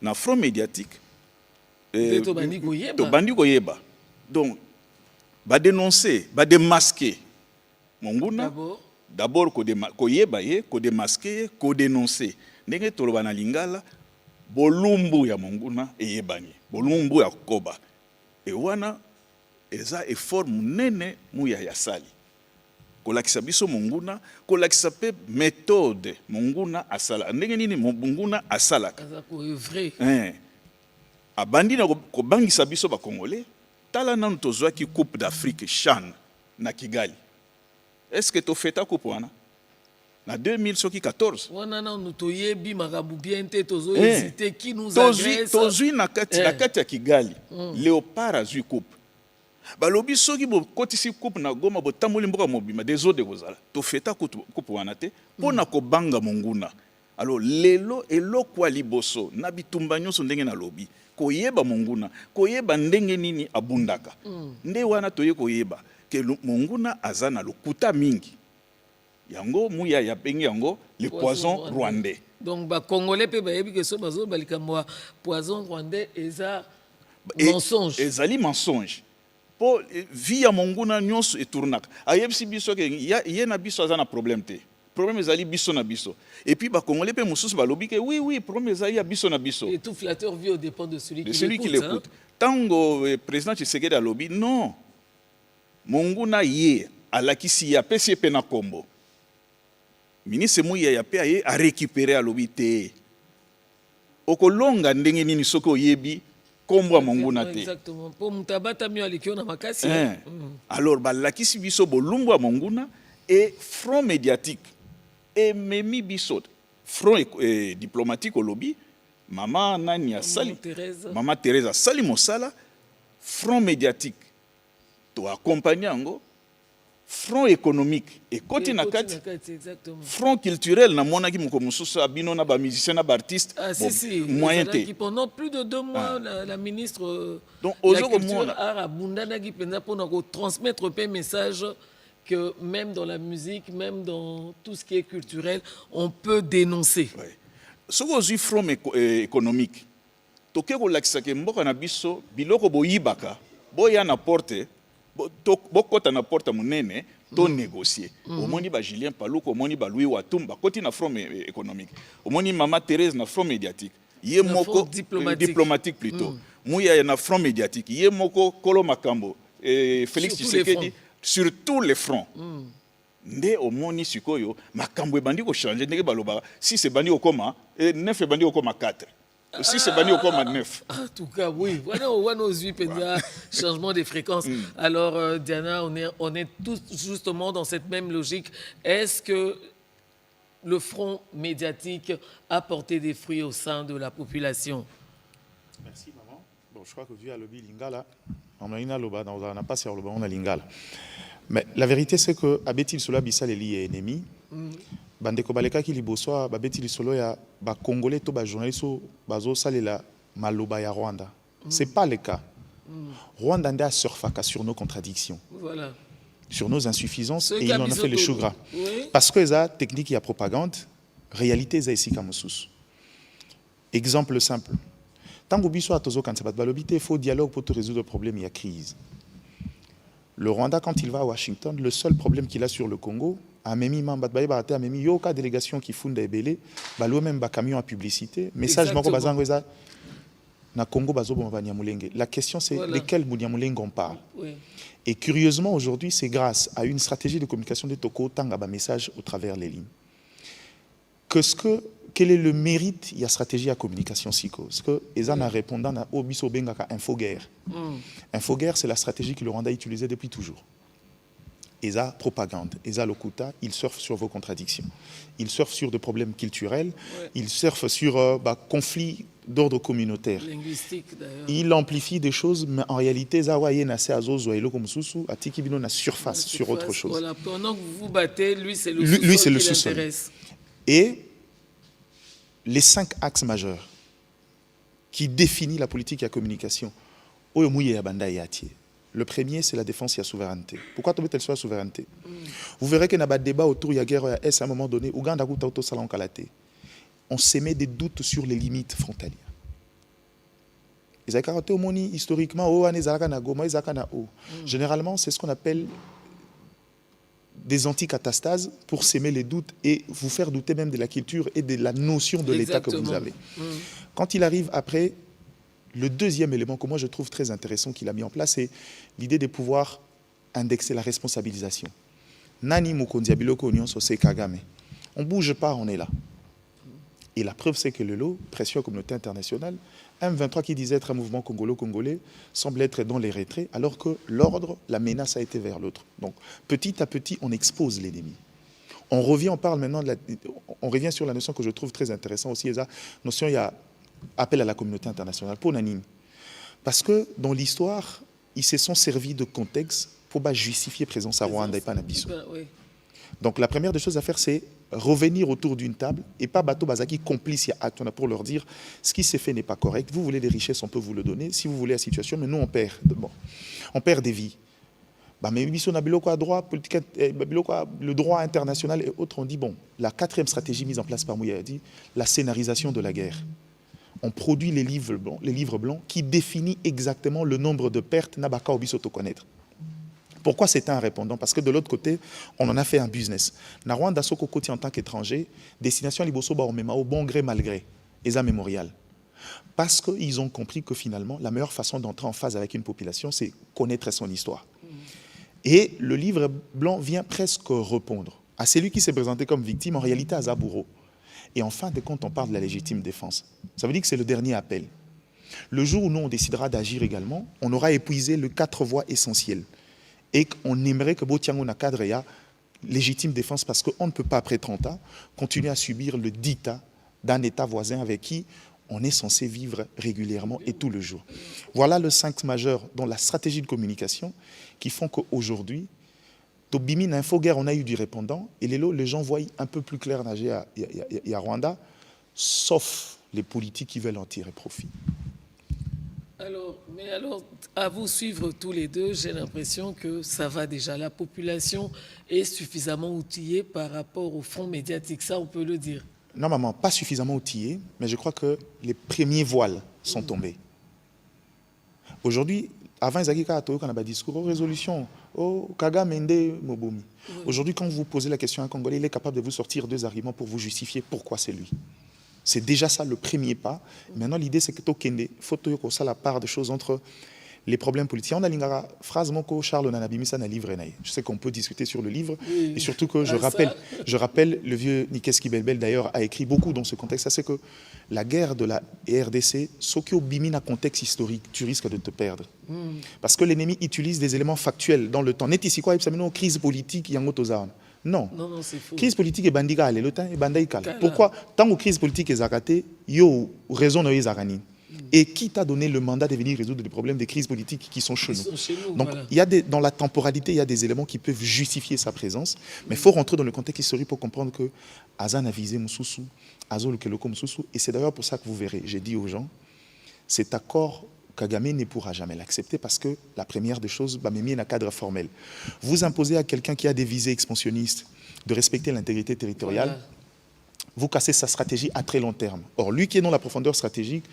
Na front médiatique, Tobandi Koyeba. Donc, va dénoncer, va démasquer Monguna. D'abord, Koyeba, ko démasquer, ko dénoncer. Nenge Tolobana Lingala, Bolumbu ya Monguna et Yebani. Bolumbu ya Koba. Et wana, eza effort munene muya yasali. Kolakisa biso Monguna, kolakisa pe méthode Monguna asala. Ndenge nini Monguna asala. Vrai. Abandi na kobangisa biso ba Congolais, tala nanu tozwaki Coupe d'Afrique CHAN na Kigali. Est-ce que to feta coupe wana? na 2014. Wanana nous toyebi marabu bien te tozo hésiter qui nous agresse. Tozui na kati ya Kigali. Léopard azui coupe. Balobi soki bo kotisi coupe na Goma bo tamboli mboka mobima des eaux de kozala. To feta coupe wana te pona ko banga monguna. Alors lelo eloko liboso na bitumba nyonso ndenge na lobi. Koyeba monguna, koyeba ndenge nini abundaka. Nde wana toye koyeba ke monguna azana lokuta mingi. Yango muya ya pengi yango le poison rwandais. Donc ba congolais pe ba yebi ke so bazo balika moi poison rwandais eza mensonge. Ezali mensonge. Po via monguna nyonso etournaka. Ayebisi biso ke ye na biso azana problème te. Problème ezali biso na biso. Et puis ba congolais pe mususu balobi ke oui problème ezali ya biso na biso. Et tout flatteur vit au dépend de celui qui l'écoute. Tango président Tshisekedi alobi non. Monguna ye alakisi ya pesi pe na kombo. Ministre Mouya ya pe a récupéré alobi te. Okolonga ndenge nini soko yebi kombo monguna te. Exactement. Pour mutabata mi alikio na makasi. Alors balakisi biso bolumbu monguna et front médiatique et memi biso front diplomatique au lobby mama nani ya sali mama Teresa sali mosala front médiatique to accompagner ngo front économique et côté na kati front culturel na monaki moko mususu abino na ba musicien na ba artiste moyen te pendant plus de 2 mois la ministre donc la culture a abundana ki penza pour nous transmettre un message que même dans la musique, même dans tout ce qui est culturel, on peut dénoncer. Ce que front économique, toke ko lakisa ke mboka na biso biloko boyibaka, boya na porte, bokota na porte munene, to négocier. Omoni ba Julien Paluku, omoni ba Louis Watumba, koti na front économique. Omoni Mama Thérèse na front médiatique. Yé moko diplomatique plutôt. Mouya na front médiatique. Yé moko Kolo Makambo et Félix Tshisekedi. Sur tous les fronts. Nde omoni sikoyo makambo ebandi ko changer ndenge baloba si c'est bandi okoma 9 ebandi okoma 4 si c'est bandi okoma 9. En tout cas oui, voilà on nous changement de fréquence. Alors Diana, on est tous justement dans cette même logique. Est-ce que le front médiatique a porté des fruits au sein de la population? Merci maman. Bon, je crois que vu à lobby lingala on a une loba dans on n'a pas sur le on a lingala. Mais la vérité c'est que abetil solo bisal eli ennemi. Bandeko baleka ki liboso ba betil solo ya ba congolais to ba journaliste bazo salela maloba ya Rwanda. C'est pas le cas. Rwanda nda surfaka sur nos contradictions. Voilà. Sur nos insuffisances et il en a fait le chou gras. Oui. Parce que ça technique et propagande, réalité ça ici comme sous. Exemple simple. Tant que biso atozo quand ça balobité, il faut dialogue pour te résoudre le problème, il y a crise. Le Rwanda quand il va à Washington, le seul problème qu'il a sur le Congo, a même a même yoka délégation qui fonde ebele, balo même ba camion à publicité, message moko bazango eza na Congo bazo bomba mulenge. La question c'est lesquels Mulenge on parle. Oui. Et curieusement aujourd'hui, c'est grâce à une stratégie de communication de Toko tanga ba message au travers les lignes. Quel est le mérite il y a stratégie à communication psycho? Parce que Ezana répondant à Obiso Bengaka Infoguerre. Infoguerre, c'est la stratégie que le Rwanda utilisait depuis toujours. Eza propagande, Eza Lokuta, il surfe sur vos contradictions. Il surfe sur des problèmes culturels, il surfe sur conflits d'ordre communautaire. Linguistique d'ailleurs. Il amplifie des choses, mais en réalité, Eza Waye Nase Azozo et Lokomsusu, Atikibino na surface sur autre chose. Voilà, pendant que vous vous battez, lui c'est le sous-sol qui l'intéresse. Et les 5 axes majeurs qui définissent la politique et la communication, le premier, c'est la défense et la souveraineté. Pourquoi tu veux telle soit la souveraineté? Vous verrez qu'il y a un débat autour de la guerre à un moment donné. On s'émet des doutes sur les limites frontalières. Historiquement, généralement, c'est ce qu'on appelle des anticatastases pour s'aimer les doutes et vous faire douter même de la culture et de la notion de l'État que vous avez. Quand il arrive après, le deuxième élément que moi je trouve très intéressant qu'il a mis en place, c'est l'idée de pouvoir indexer la responsabilisation. Nani Mukonzi Abiloko Union Sosé Kagame. On ne bouge pas, on est là. Et la preuve, c'est que le lot, pression à la communauté internationale, M23 qui disait être un mouvement congolais semble être dans les retraits, alors que l'ordre, la menace a été vers l'autre. Donc, petit à petit, on expose l'ennemi. On parle maintenant on revient sur la notion que je trouve très intéressante aussi, la notion, il y a appel à la communauté internationale. Pour Nanine. Parce que dans l'histoire, ils se sont servis de contexte pour justifier présence à Rwanda et pas à Bissau. Oui. Donc la première des choses à faire, c'est revenir autour d'une table et pas bateau bazaki complice pour leur dire ce qui s'est fait n'est pas correct. Vous voulez des richesses, on peut vous le donner. Si vous voulez la situation, mais nous on perd. Bon, on perd des vies. Mais le droit international et autres, on dit, bon, la 4e stratégie mise en place par Mouya dit, la scénarisation de la guerre. On produit les livres blancs qui définissent exactement le nombre de pertes Nabaka Obiso to connaître. Pourquoi c'était un répondant? Parce que de l'autre côté, on en a fait un business. Na Rwanda Soko Koti en tant qu'étranger, destination Liboso ba Omema au bon gré malgré, ESA mémorial. Parce qu'ils ont compris que finalement, la meilleure façon d'entrer en phase avec une population, c'est connaître son histoire. Et le livre blanc vient presque répondre à celui qui s'est présenté comme victime, en réalité à Zabouro. Et en fin de compte, on parle de la légitime défense. Ça veut dire que c'est le dernier appel. Le jour où nous, on décidera d'agir également, on aura épuisé les 4 voies essentielles. Et on aimerait que Botiango na cadre ya légitime défense parce qu'on ne peut pas, après 30 ans, continuer à subir le dictat d'un État voisin avec qui on est censé vivre régulièrement et tout le jour. Voilà le 5 majeur dans la stratégie de communication qui font qu'aujourd'hui, Tobimine Infoguerre, on a eu du répondant, et les gens voient un peu plus clair nager à Rwanda, sauf les politiques qui veulent en tirer profit. Alors, à vous suivre tous les deux, j'ai l'impression que ça va déjà. La population est suffisamment outillée par rapport au front médiatique, ça on peut le dire. Normalement, pas suffisamment outillée, mais je crois que les premiers voiles sont tombés. Aujourd'hui, avant, ils ont un discours, résolution, Kagame Mende Mobomi. Aujourd'hui, quand vous posez la question à un Congolais, il est capable de vous sortir 2 arguments pour vous justifier pourquoi c'est lui. C'est déjà ça le premier pas. Maintenant, l'idée, c'est que il faut que ça la part de choses entre les problèmes politiques. On a une phrase, Charles Nanabimisa na livre. Je sais qu'on peut discuter sur le livre, et surtout que je rappelle, le vieux Nikeski Belbel d'ailleurs a écrit beaucoup dans ce contexte. C'est que la guerre de la RDC, ce qui obimine un contexte historique, tu risques de te perdre. Parce que l'ennemi utilise des éléments factuels dans le temps. Net ici quoi, il crise politique, non, c'est faux. Crise politique est bandiga, le temps est bandaïka. Pourquoi tant que crise politique est zakate, yo raison de zakani. Et qui t'a donné le mandat de venir résoudre les problèmes des crises politiques qui sont chez nous. Donc, voilà. Il y a dans la temporalité, il y a des éléments qui peuvent justifier sa présence, mais il faut rentrer dans le contexte historique pour comprendre que Azan a visé Moussoussou, Azo le Keloko Moussoussou, et c'est d'ailleurs pour ça que vous verrez, j'ai dit aux gens, cet accord, Kagame ne pourra jamais l'accepter parce que la première des choses, il y a un cadre formel. Vous imposez à quelqu'un qui a des visées expansionnistes de respecter l'intégrité territoriale, voilà. Vous cassez sa stratégie à très long terme. Or, lui qui est dans la profondeur stratégique,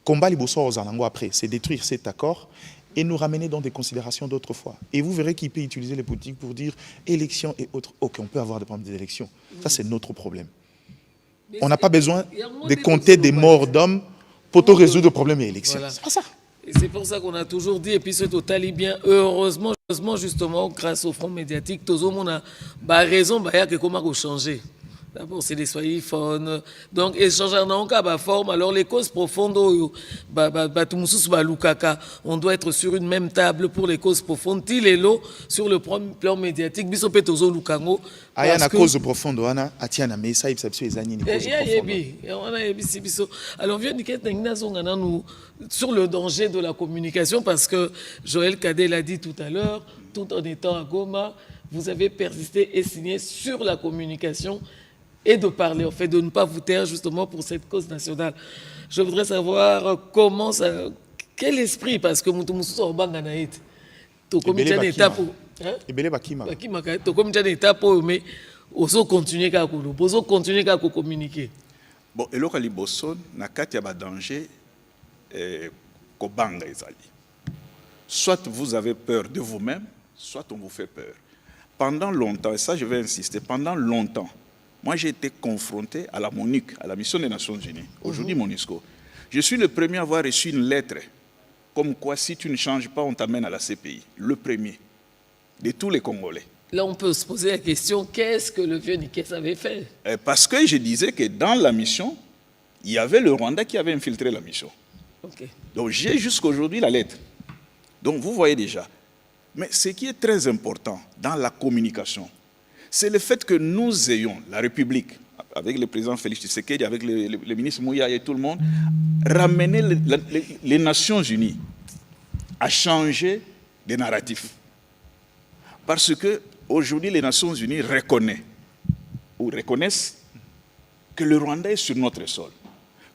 combat les bossons aux Alango après, c'est détruire cet accord et nous ramener dans des considérations d'autrefois. Et vous verrez qu'il peut utiliser les politiques pour dire élections et autres. Ok, on peut avoir des problèmes d'élections. Ça, c'est notre problème. Mais on n'a pas besoin de compter des morts d'hommes pour tout résoudre le problème des élections. Voilà. C'est pas ça. Et c'est pour ça qu'on a toujours dit, et puis c'est total bien, heureusement, justement, grâce au front médiatique, tout le monde a raison, il y a que comment changer. D'abord, c'est des soyiphones. Donc, échanger en cas forme. Alors, les causes profondes, on doit être sur une même table pour les causes profondes. Il est là sur le plan médiatique. Il y a une cause profonde. Alors, sur le danger de la communication, parce que Joël Cadet l'a dit tout à l'heure, tout en étant à Goma, vous avez persisté et signé sur la communication et de parler, en fait, de ne pas vous taire justement pour cette cause nationale. Je voudrais savoir comment ça... Quel esprit, parce que nous sommes en Banganaït. Tu comme une étape pour... Tu comme une étape pour... Mais oso continuer à communiquer. Bon, et là, les bossons, il y a un danger qu'au banga ezali. Soit vous avez peur de vous-même, soit on vous fait peur. Pendant longtemps, et ça je vais insister, pendant longtemps, moi, j'ai été confronté à la MONUC, à la mission des Nations Unies, aujourd'hui MONUSCO. Je suis le premier à avoir reçu une lettre, comme quoi si tu ne changes pas, on t'amène à la CPI. Le premier, de tous les Congolais. Là, on peut se poser la question, qu'est-ce que le vieux Nikes avait fait? Parce que je disais que dans la mission, il y avait le Rwanda qui avait infiltré la mission. Okay. Donc, j'ai jusqu'aujourd'hui la lettre. Donc, vous voyez déjà. Mais ce qui est très important dans la communication, c'est le fait que nous ayons, la République, avec le président Félix Tshisekedi, avec le ministre Mouya et tout le monde, ramener les Nations Unies à changer des narratifs. Parce que aujourd'hui, les Nations Unies reconnaissent que le Rwanda est sur notre sol,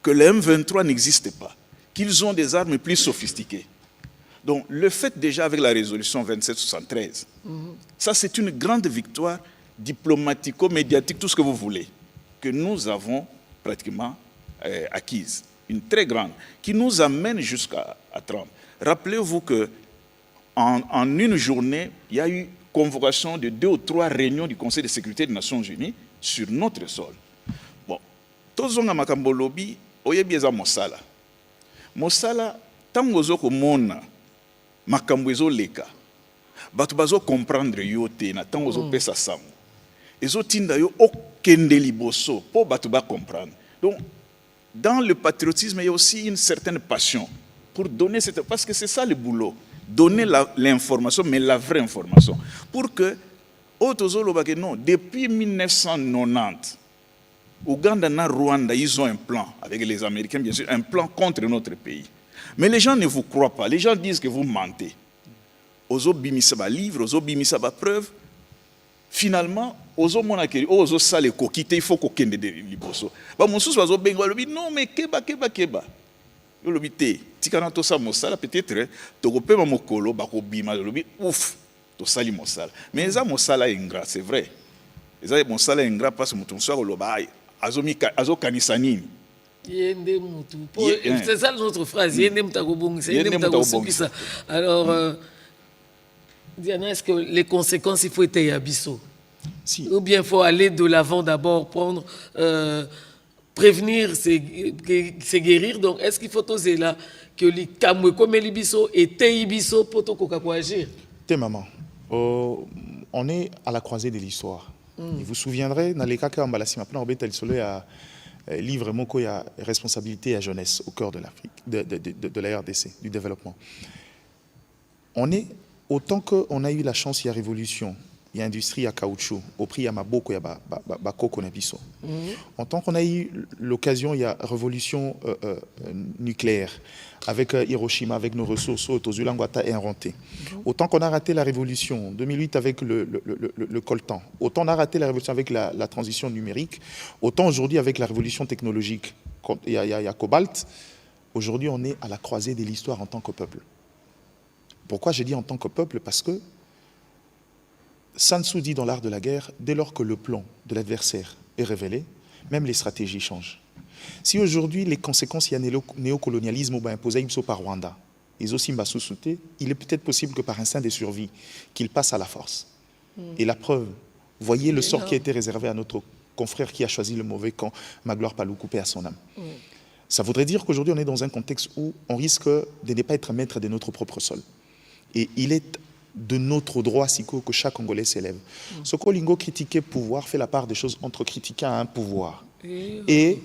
que le M23 n'existe pas, qu'ils ont des armes plus sophistiquées. Donc, le fait déjà avec la résolution 2773, ça c'est une grande victoire diplomatico-médiatique, tout ce que vous voulez, que nous avons pratiquement acquise. Une très grande, qui nous amène jusqu'à Trump. Rappelez-vous qu'en une journée, il y a eu convocation de 2 ou 3 réunions du Conseil de sécurité des Nations Unies sur notre sol. Bon, tozonga makambo lobi, oyebi eza mosala. Mosala, tango zoko mona, makambo ezo leka. Bato bazo comprendre yo te na tango zo pesa sango. Ezo tinda yo okende liboso po bato ba comprendre. Donc dans le patriotisme, il y a aussi une certaine passion pour donner cette, parce que c'est ça le boulot, donner l'information, mais la vraie information, pour que non, depuis 1990, Ouganda et Rwanda, ils ont un plan avec les Américains, bien sûr, un plan contre notre pays. Mais les gens ne vous croient pas. Les gens disent que vous mentez. Ozo bimisaba livre, ozo bimisaba preuve. Finalement, ozo monakeri, ozo sale kokite, il faut kokende de liboso. Ba monsus ozo bengo lobi non mais keba. Yo lobi te, tikana to sa mosala peut-être tokope ba mokolo ba ko bima lobi ouf, to sali mosala. Mais ça mosala ingrat, c'est vrai. Ça mosala ingrat parce que mutu so loba azo kanisani. C'est ça notre phrase. Alors, Diana, est-ce que les conséquences, il faut être abisso? Si. Ou bien il faut aller de l'avant d'abord, prendre, prévenir, c'est guérir. Donc, est-ce qu'il faut oser là que les kamwe comme les bisso et teibisso pour agir? T'es maman. On est à la croisée de l'histoire. Vous vous souviendrez, dans les cas où Mbalassi maintenant on a livre Moko, il y a responsabilité à jeunesse au cœur de l'Afrique, de la RDC, du développement. On est, autant qu'on a eu la chance, il y a révolution, il y a industrie, il y a caoutchouc, au prix il y a Maboko, il y a Bakoko, Nabiso. En tant qu'on a eu l'occasion, il y a révolution nucléaire, avec Hiroshima, avec nos ressources, Tozulangwata est inventé. Autant qu'on a raté la révolution, 2008 avec le coltan, autant on a raté la révolution avec la transition numérique, autant aujourd'hui avec la révolution technologique, il y a Cobalt, aujourd'hui on est à la croisée de l'histoire en tant que peuple. Pourquoi j'ai dit en tant que peuple? Parce que Sun Tzu dit dans l'art de la guerre, dès lors que le plan de l'adversaire est révélé, même les stratégies changent. Si aujourd'hui les conséquences, il y a néocolonialisme imposé par Rwanda, il est peut-être possible que par instinct de survie, qu'il passe à la force. Et la preuve, voyez le sort qui a été réservé à notre confrère qui a choisi le mauvais camp, Magloire Palou, coupé à son âme. Ça voudrait dire qu'aujourd'hui on est dans un contexte où on risque de ne pas être maître de notre propre sol. Et il est de notre droit que chaque Congolais s'élève. Ce que Lingo critiquer pouvoir fait la part des choses entre critiquer un pouvoir et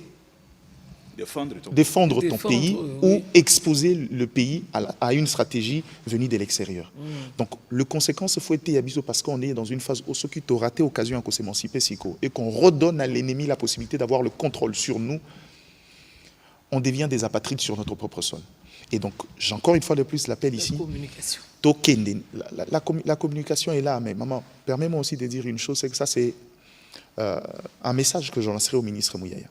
défendre ton pays ou exposer le pays à une stratégie venue de l'extérieur. Donc, le conséquence, il faut être abisso parce qu'on est dans une phase où ceux qui ont raté l'occasion de s'émanciper et qu'on redonne à l'ennemi la possibilité d'avoir le contrôle sur nous, on devient des apatrides sur notre propre sol. Et donc, j'ai encore une fois de plus l'appel ici. La communication est là, mais maman, permets-moi aussi de dire une chose, c'est que ça, c'est un message que je lancerai au ministre Mouyaya.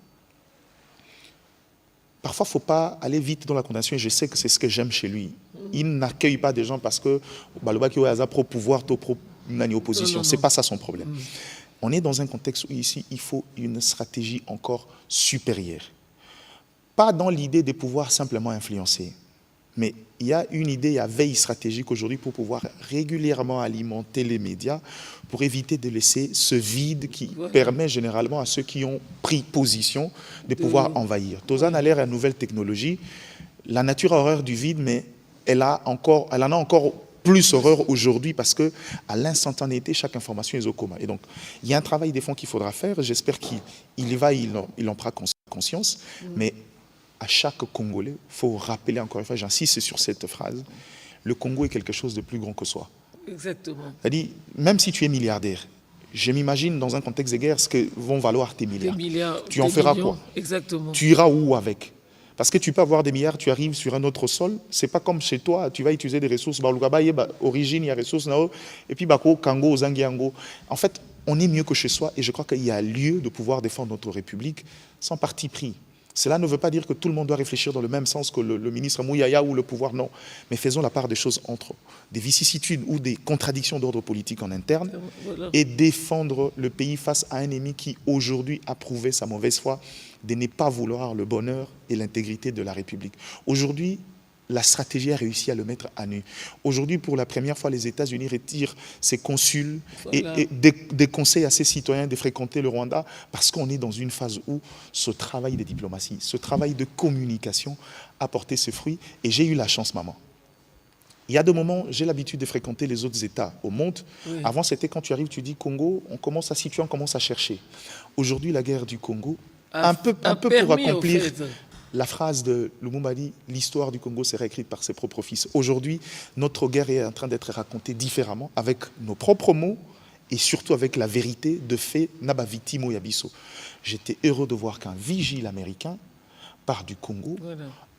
Parfois, il ne faut pas aller vite dans la condamnation, et je sais que c'est ce que j'aime chez lui. Il n'accueille pas des gens parce que Balobaki a pro-pouvoir, pro-opposition. Ce n'est pas ça son problème. On est dans un contexte où ici, il faut une stratégie encore supérieure. Pas dans l'idée de pouvoir simplement influencer, mais il y a une idée, il y a veille stratégique aujourd'hui pour pouvoir régulièrement alimenter les médias pour éviter de laisser ce vide qui permet généralement à ceux qui ont pris position de pouvoir envahir. Tozan a l'air à nouvelle technologie, la nature a horreur du vide, mais elle en a encore plus horreur aujourd'hui parce que à l'instantanéité, chaque information est au coma. Et donc, il y a un travail des fonds qu'il faudra faire. J'espère qu'il en prend conscience, mais à chaque Congolais, il faut rappeler encore une fois, j'insiste sur cette phrase, le Congo est quelque chose de plus grand que soi. Exactement. C'est-à-dire, même si tu es milliardaire, Je m'imagine dans un contexte de guerre ce que vont valoir tes milliards. Tu en des feras millions, quoi? Exactement. Tu iras où avec? Parce que tu peux avoir des milliards, tu arrives sur un autre sol, c'est pas comme chez toi, tu vas utiliser des ressources, origine, il y a ressources, et puis Kango, Zangiango. En fait, on est mieux que chez soi et je crois qu'il y a lieu de pouvoir défendre notre République sans parti pris. Cela ne veut pas dire que tout le monde doit réfléchir dans le même sens que le ministre Mouyaya ou le pouvoir, non. Mais faisons la part des choses entre des vicissitudes ou des contradictions d'ordre politique en interne et défendre le pays face à un ennemi qui aujourd'hui a prouvé sa mauvaise foi de ne pas vouloir le bonheur et l'intégrité de la République. Aujourd'hui, la stratégie a réussi à le mettre à nu. Aujourd'hui, pour la première fois, les États-Unis retirent ses consuls et des conseils à ses citoyens de fréquenter le Rwanda parce qu'on est dans une phase où ce travail de diplomatie, ce travail de communication a porté ses fruits. Et j'ai eu la chance, maman. Il y a des moments, j'ai l'habitude de fréquenter les autres États au monde. Oui. Avant, c'était quand tu arrives, tu dis Congo, on commence à situer, on commence à chercher. Aujourd'hui, la guerre du Congo, un peu pour accomplir la phrase de Lumumba dit « L'histoire du Congo sera écrite par ses propres fils ». Aujourd'hui, notre guerre est en train d'être racontée différemment, avec nos propres mots et surtout avec la vérité de fait Naba Victimo Yabiso. J'étais heureux de voir qu'un vigile américain part du Congo,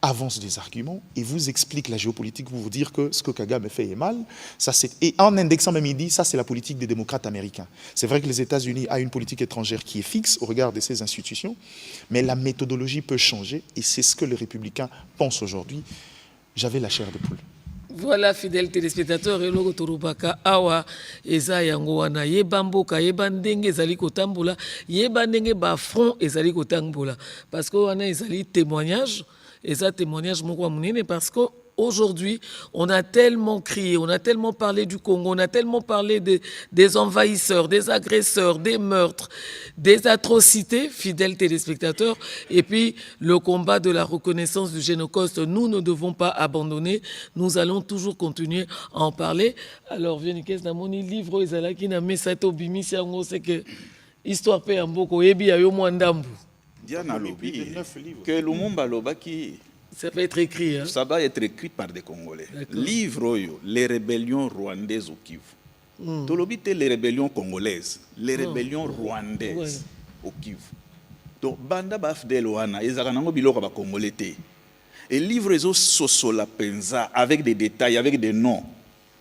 avance des arguments et vous explique la géopolitique pour vous dire que ce que Kagame fait est mal. Ça, et en indexant même, il dit ça c'est la politique des démocrates américains. C'est vrai que les États-Unis ont une politique étrangère qui est fixe au regard de ces institutions, mais la méthodologie peut changer et c'est ce que les républicains pensent aujourd'hui. J'avais la chair de poule. Voilà, fidèles téléspectateurs, et le Torubaka Awa, Eza Yangoana, Yebamboka, Yebandenge, Ezali Kotambula, Yebandenge Bafron, Ezali Kotambula. Parce qu'on a Ezali témoignage. Et ça, témoignage, parce qu'aujourd'hui, on a tellement crié, on a tellement parlé du Congo, on a tellement parlé des envahisseurs, des agresseurs, des meurtres, des atrocités, fidèles téléspectateurs. Et puis, le combat de la reconnaissance du Génocoste, nous ne devons pas abandonner. Nous allons toujours continuer à en parler. Alors, Viennikes, dans mon livre, Ezalaki, na Mesato Bimi, c'est que histoire paix en boko, ebi ayo mwandambu. Diana Lobi, que Lumumba Lobaki, ça va être écrit. Hein? Ça va être écrit par des Congolais. Livre Les rébellions rwandaises au Kivu. Tolobi les rébellions congolaises, les rébellions rwandaises au Kivu. Donc banda bafdel wana ezakanango biloko ba congolais te. Et livre ezo soso la penza avec des détails, avec des noms.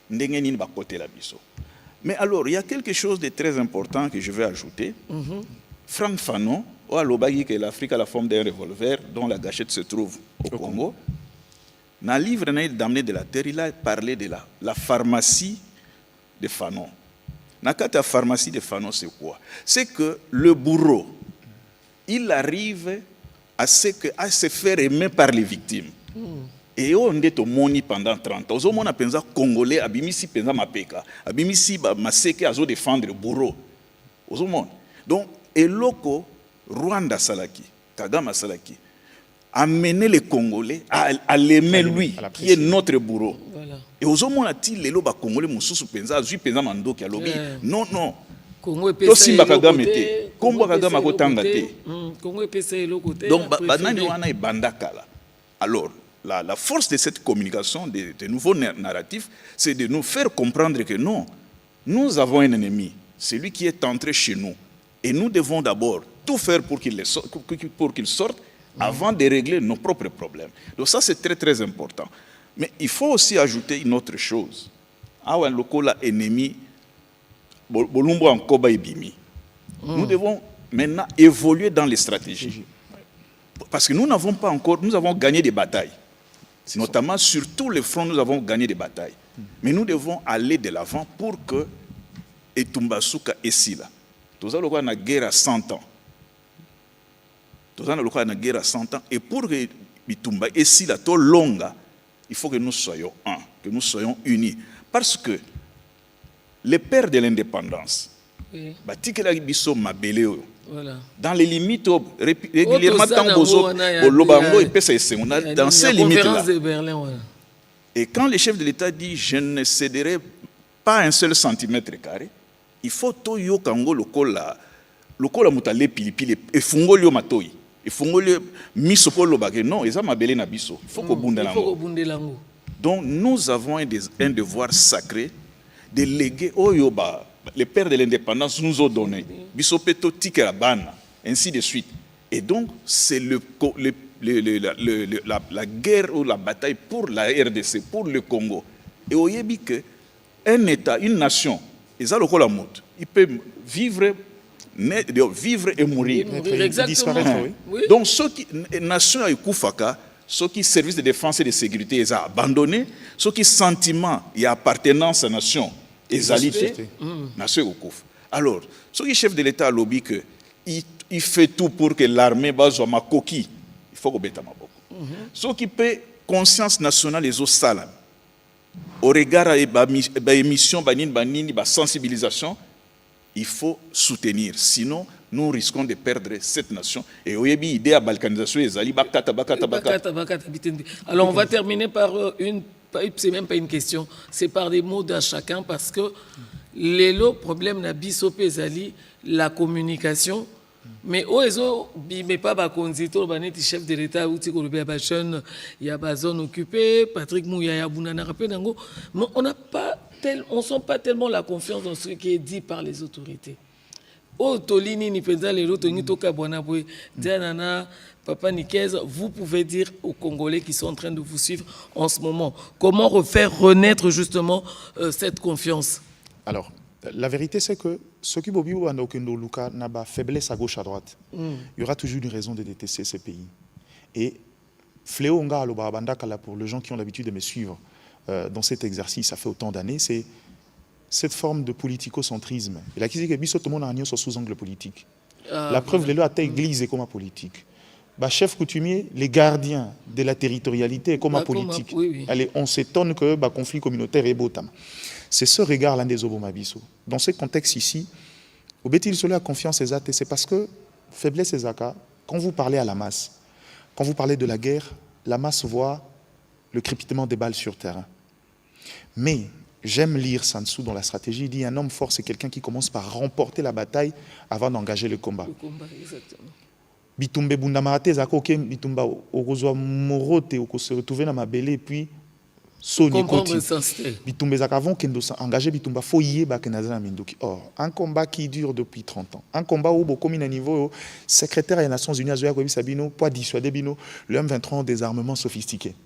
Ndenge nini ba côté la biso. Mais alors, il y a quelque chose de très important que je vais ajouter. Franck Fanon, au Lobagi, que l'Afrique a la forme d'un revolver dont la gâchette se trouve au Congo. Dans le livre d'Amener de la Terre, il a parlé de la pharmacie de Fanon. Dans la pharmacie de Fanon, c'est quoi? C'est que le bourreau, il arrive à se faire aimer par les victimes. Et on est au Moni pendant 30 ans. On a pensé Congolais, Abimisi pensa Mapeka, Abimisi Maseke a défendre le bourreau. Donc, et loko Rwanda Salaki, Kagame Salaki, a mené les Congolais à l'aimer lui, qui est notre bourreau. Voilà. Et aux hommes, on a dit les loba Congolais, Moussou Penza, Zui Penza Mando qui a lobby. Non, non. Congo est Simba Kagame te. Congo Kagame a Kotanga te. Congo est PC le côté. Donc, Banani Wana est Bandakala. Alors, la force de cette communication, de nouveaux narratifs, c'est de nous faire comprendre que non, nous avons un ennemi, celui qui est entré chez nous. Et nous devons d'abord tout faire pour qu'il sorte avant de régler nos propres problèmes. Donc ça, c'est très, très important. Mais il faut aussi ajouter une autre chose. Awa lokola ennemi, bolumbo en koba ibimi. Nous devons maintenant évoluer dans les stratégies. Parce que nous n'avons pas encore, nous avons gagné des batailles. Notamment sur tous les fronts, nous avons gagné des batailles. Mais nous devons aller de l'avant pour que Etumbasuka Essila. Nous avons une guerre à 100 ans. Nous avons une guerre à 100 ans. Et pour que Bitumba Essila to longa, il faut que nous soyons un, que nous soyons unis. Parce que les pères de l'indépendance, dans les limites, régulièrement, dans ces limites-là. Et quand le chef de l'État dit « je ne céderai pas un seul centimètre carré », il faut que yo kango lokola mutale pilipili e fungolio matoi e fungolio misopolo bagé non eza mabele na biso il faut que bundelango. Donc nous avons un devoir sacré de léguer oyo ba les pères de l'indépendance nous ont donné. Bisopeto Tikerabana, ainsi de suite. Et donc, c'est la guerre ou la bataille pour la RDC, pour le Congo. Et au Yébi que un État, une nation, il peut vivre et mourir. Exactement. Oui. Donc, ceux qui nation à Koufaka, ceux qui service de défense et de sécurité, ils ont abandonné. Ceux qui sentiment et appartenance à la nation, ils ont nation Kouf. Alors, ceux qui chef de l'État à lobby que il fait tout pour que l'armée base ma coquille. Il faut que bêta ma beaucoup. Ceux qui paient conscience nationale les autres salams. Au regard de l'émission, de la sensibilisation, il faut soutenir. Sinon, nous risquons de perdre cette nation. Et au Yébi, l'idée à balkanisation, alors, on va terminer par c'est même pas une question, c'est par des mots d'un chacun, parce que le problème n'a bisopé Zali, la communication. Mais oezo bimé pas ba konzito baneti chef de l'État ou tiko le ba jeune il y a ba zone occupée Patrick Mouya ya bunana rappelé nango, mais on sent pas tellement la confiance dans ce qui est dit par les autorités. O tolini ni penza le loto ni toka bwana boy dianana Papa Nikez, vous pouvez dire aux Congolais qui sont en train de vous suivre en ce moment comment refaire renaître justement cette confiance. Alors, la vérité, c'est que ce qui n'a pas faiblesse à gauche, à droite. Il y aura toujours une raison de détester ce pays. Et Fléau Nga pour les gens qui ont l'habitude de me suivre dans cet exercice, ça fait autant d'années, c'est cette forme de politico-centrisme. Et là, qui dit que tout le monde a un sous angle politique. La preuve, les lois à église et comme politique. Bah, chef coutumier, les gardiens de la territorialité comme politique. Oui. Allez, on s'étonne que le conflit communautaire est beau. C'est ce regard-là des Obomabiso. Dans ce contexte ici, au Bétil Solé a confiance exacte, c'est parce que faiblesse Ezaka, quand vous parlez à la masse, quand vous parlez de la guerre, la masse voit le crépitement des balles sur terrain. Mais j'aime lire Sansou dans la stratégie, il dit un homme fort, c'est quelqu'un qui commence par remporter la bataille avant d'engager le combat. Le combat, exactement. Bitumbe bundamarate zako ke bitumba okozwa morote se retrouver dans ma belle et puis Sony Koti bitumbe zakavon kendo engagé bitumba foyer ba kenaza na mindoki. Or un combat qui dure depuis 30 ans, un combat où bokomi na niveau secrétaire des Nations Unies azoya ko bisabino pour dissuader bino le M23 ont des armements sophistiqués.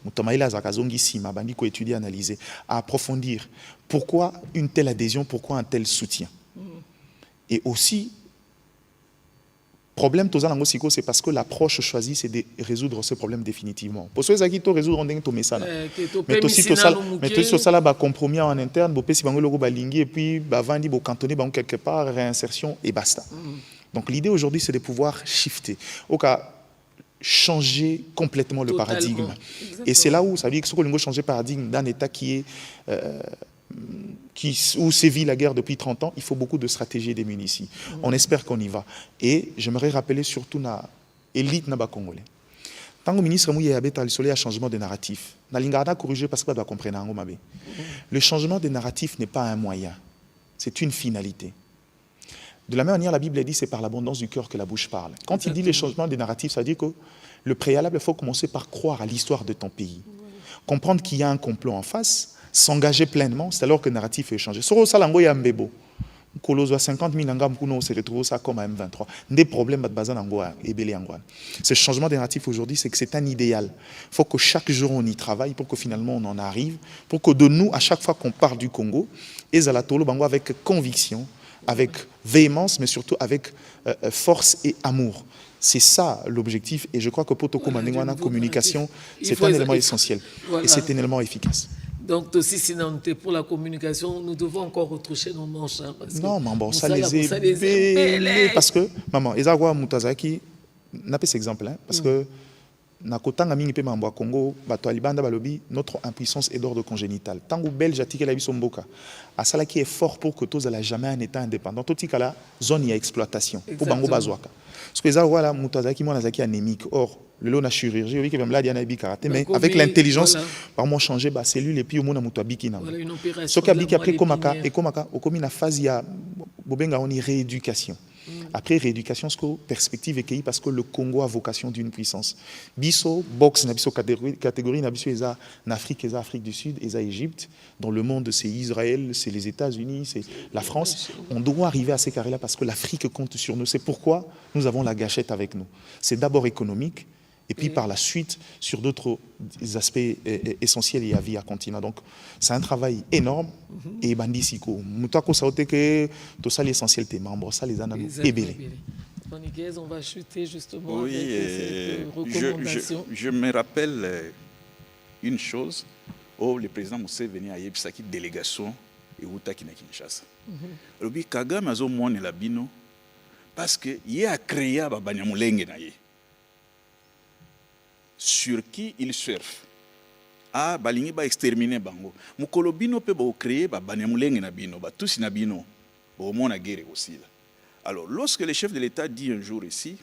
Mutamaila zakazongi sima bandi ko étudier, analyser, à approfondir pourquoi une telle adhésion, pourquoi un tel soutien. Et aussi problème c'est parce que l'approche choisie c'est de résoudre ce problème définitivement. Pour ceux qui to résoudre on to mesana. Mais aussi tout ça là compromis en interne, bo pesi bango logo balingi et puis ba vandi bo cantonner bango quelque part réinsertion et basta. Donc l'idée aujourd'hui c'est de pouvoir shifter. Au cas changer complètement le paradigme. Exactement. Et c'est là où ça veut dire que ce qu'on changer le paradigme d'un État qui est où sévit la guerre depuis 30 ans, il faut beaucoup de stratégies et des munitions. On espère qu'on y va. Et j'aimerais rappeler surtout l'élite congolais. Tant que le ministre Mouya Yabeta a changement de narratif, Nalingarda corrigé parce que doit comprendre. Le changement de narratif n'est pas un moyen, c'est une finalité. De la même manière, la Bible dit c'est par l'abondance du cœur que la bouche parle. Quand il dit le changement de narratif, ça veut dire que le préalable, il faut commencer par croire à l'histoire de ton pays. Comprendre qu'il y a un complot en face, s'engager pleinement, c'est alors que le narratif est changé. Sur Salango Yambebo, Kolozo 50 000 angam on se retrouve ça comme un M23. Des problèmes de bazan angoa et belé angoa. Ce changement de narratif aujourd'hui, c'est que c'est un idéal. Il faut que chaque jour on y travaille pour que finalement on en arrive, pour que de nous, à chaque fois qu'on part du Congo, et Zalatolo Bango avec conviction, avec véhémence, mais surtout avec force et amour. C'est ça l'objectif, et je crois que pour Toko Mandengwana, communication, c'est un élément essentiel, et c'est un élément efficace. Donc, aussi, sinon, pour la communication, nous devons encore retoucher nos manches. Hein, non, maman, ça les est parce que, maman, Ezagwa Moutazaki, n'a pas cet exemple, hein, parce que, Nakotanga mingi pe mambo Congo, bato alibanda balobi, notre impuissance est d'ordre congénital. Tango belge atike la biso mboka. Asala qui est fort pour que tous ala jamais un état indépendant. Toti kala zone ya exploitation pour bango bazwaka. Parce que ça voilà Moutazaki moi nazaki anémique. Or le lot na chirurgie, oui que même là diana bi karaté mais avec l'intelligence par moi changer ba cellule et puis au mona muto abiki na. Ce qui abiki après komaka et komaka au komi na phase ya bobenga oni rééducation. Après, rééducation, ce que perspective est parce que le Congo a vocation d'une puissance. Bisso, box, nabiso catégorie, nabiso en Afrique, en Afrique du Sud, en Égypte. Dans le monde, c'est Israël, c'est les États-Unis, c'est la France. On doit arriver à ces carrés-là parce que l'Afrique compte sur nous. C'est pourquoi nous avons la gâchette avec nous. C'est d'abord économique. Et puis par la suite, sur d'autres aspects essentiels, il y a vie à continent. Donc, c'est un travail énorme. Et bandisiko, mutako saote que tout ça l'essentiel tes membres, ça les années ébélés. On va chuter justement oui, avec cette recommandation. Je me rappelle une chose. Oh, le président Museveni a yebisaki délégation et utaki na Kinshasa. Lobi Kagame azo mone la bino parce que il a créé ba banyamulenge na ye. Sur qui il surfe. Ah, balingi ba exterminer bango. Mukolo bino pe ba créer ba banyamulenge na bino, ba tous na bino. Ba mona guerre aussi là. Alors, lorsque le chef de l'État dit un jour ici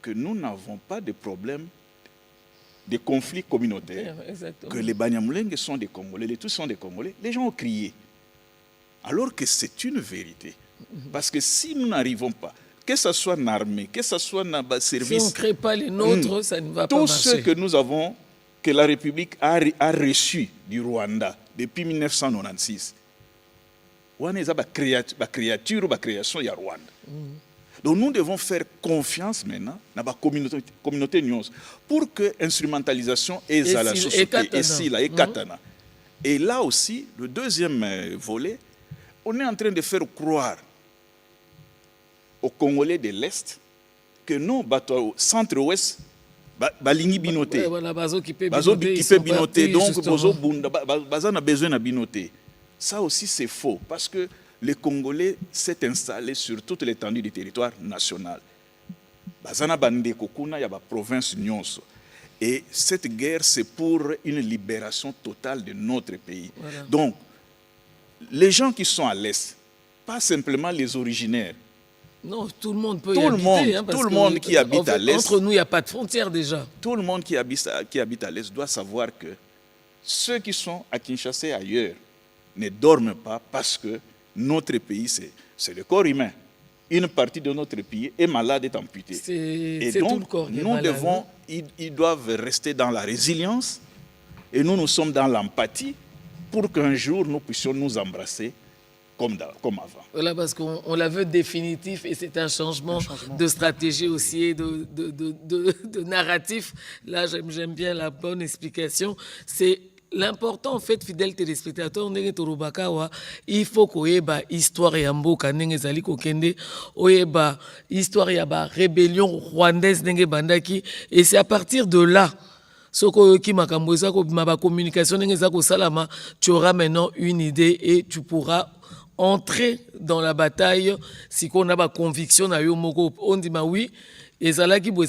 que nous n'avons pas de problème de conflits communautaires, que les Banyamulenge sont des Congolais, les tous sont des Congolais, les gens ont crié. Alors que c'est une vérité. Parce que si nous n'arrivons pas, que ce soit en armée, que ce soit dans le service... Si on ne crée pas les nôtres, ça ne va pas marcher. Tout ce que nous avons, que la République a reçu du Rwanda depuis 1996, on a une créature, une création du Rwanda. Donc nous devons faire confiance maintenant dans la communauté nuance pour que l'instrumentalisation est à la société ici, là, et katana. Et là aussi, le deuxième volet, on est en train de faire croire aux Congolais de l'Est que non, au centre-ouest, balingi binoté. Bazo qui peut binoter, donc bazo a besoin de binoter. Ça aussi c'est faux parce que les Congolais s'est installé sur toute l'étendue du territoire national. Bazana bande kokuna ya ba province nyonso. Et cette guerre c'est pour une libération totale de notre pays. Voilà. Donc les gens qui sont à l'est, pas simplement les originaires. Non, tout le monde peut y habiter. Tout le monde qui habite à l'est. Entre nous, il n'y a pas de frontière déjà. Tout le monde qui habite à l'est doit savoir que ceux qui sont à Kinshasa et ailleurs ne dorment pas parce que notre pays, c'est le corps humain. Une partie de notre pays est malade, est amputée. Et donc, tout le corps nous devons, ils doivent rester dans la résilience et nous sommes dans l'empathie pour qu'un jour nous puissions nous embrasser comme avant. Voilà, parce qu'on la veut définitif et c'est un changement de stratégie aussi et de narratif. Là, j'aime bien la bonne explication. C'est l'important, en fait, fidèle téléspectateur, il faut qu'on ait une histoire et histoire et rébellion rwandaise et c'est à partir de là communication tu auras maintenant une idée et tu pourras entrer dans la bataille si on a conviction on dit oui ezalaki boye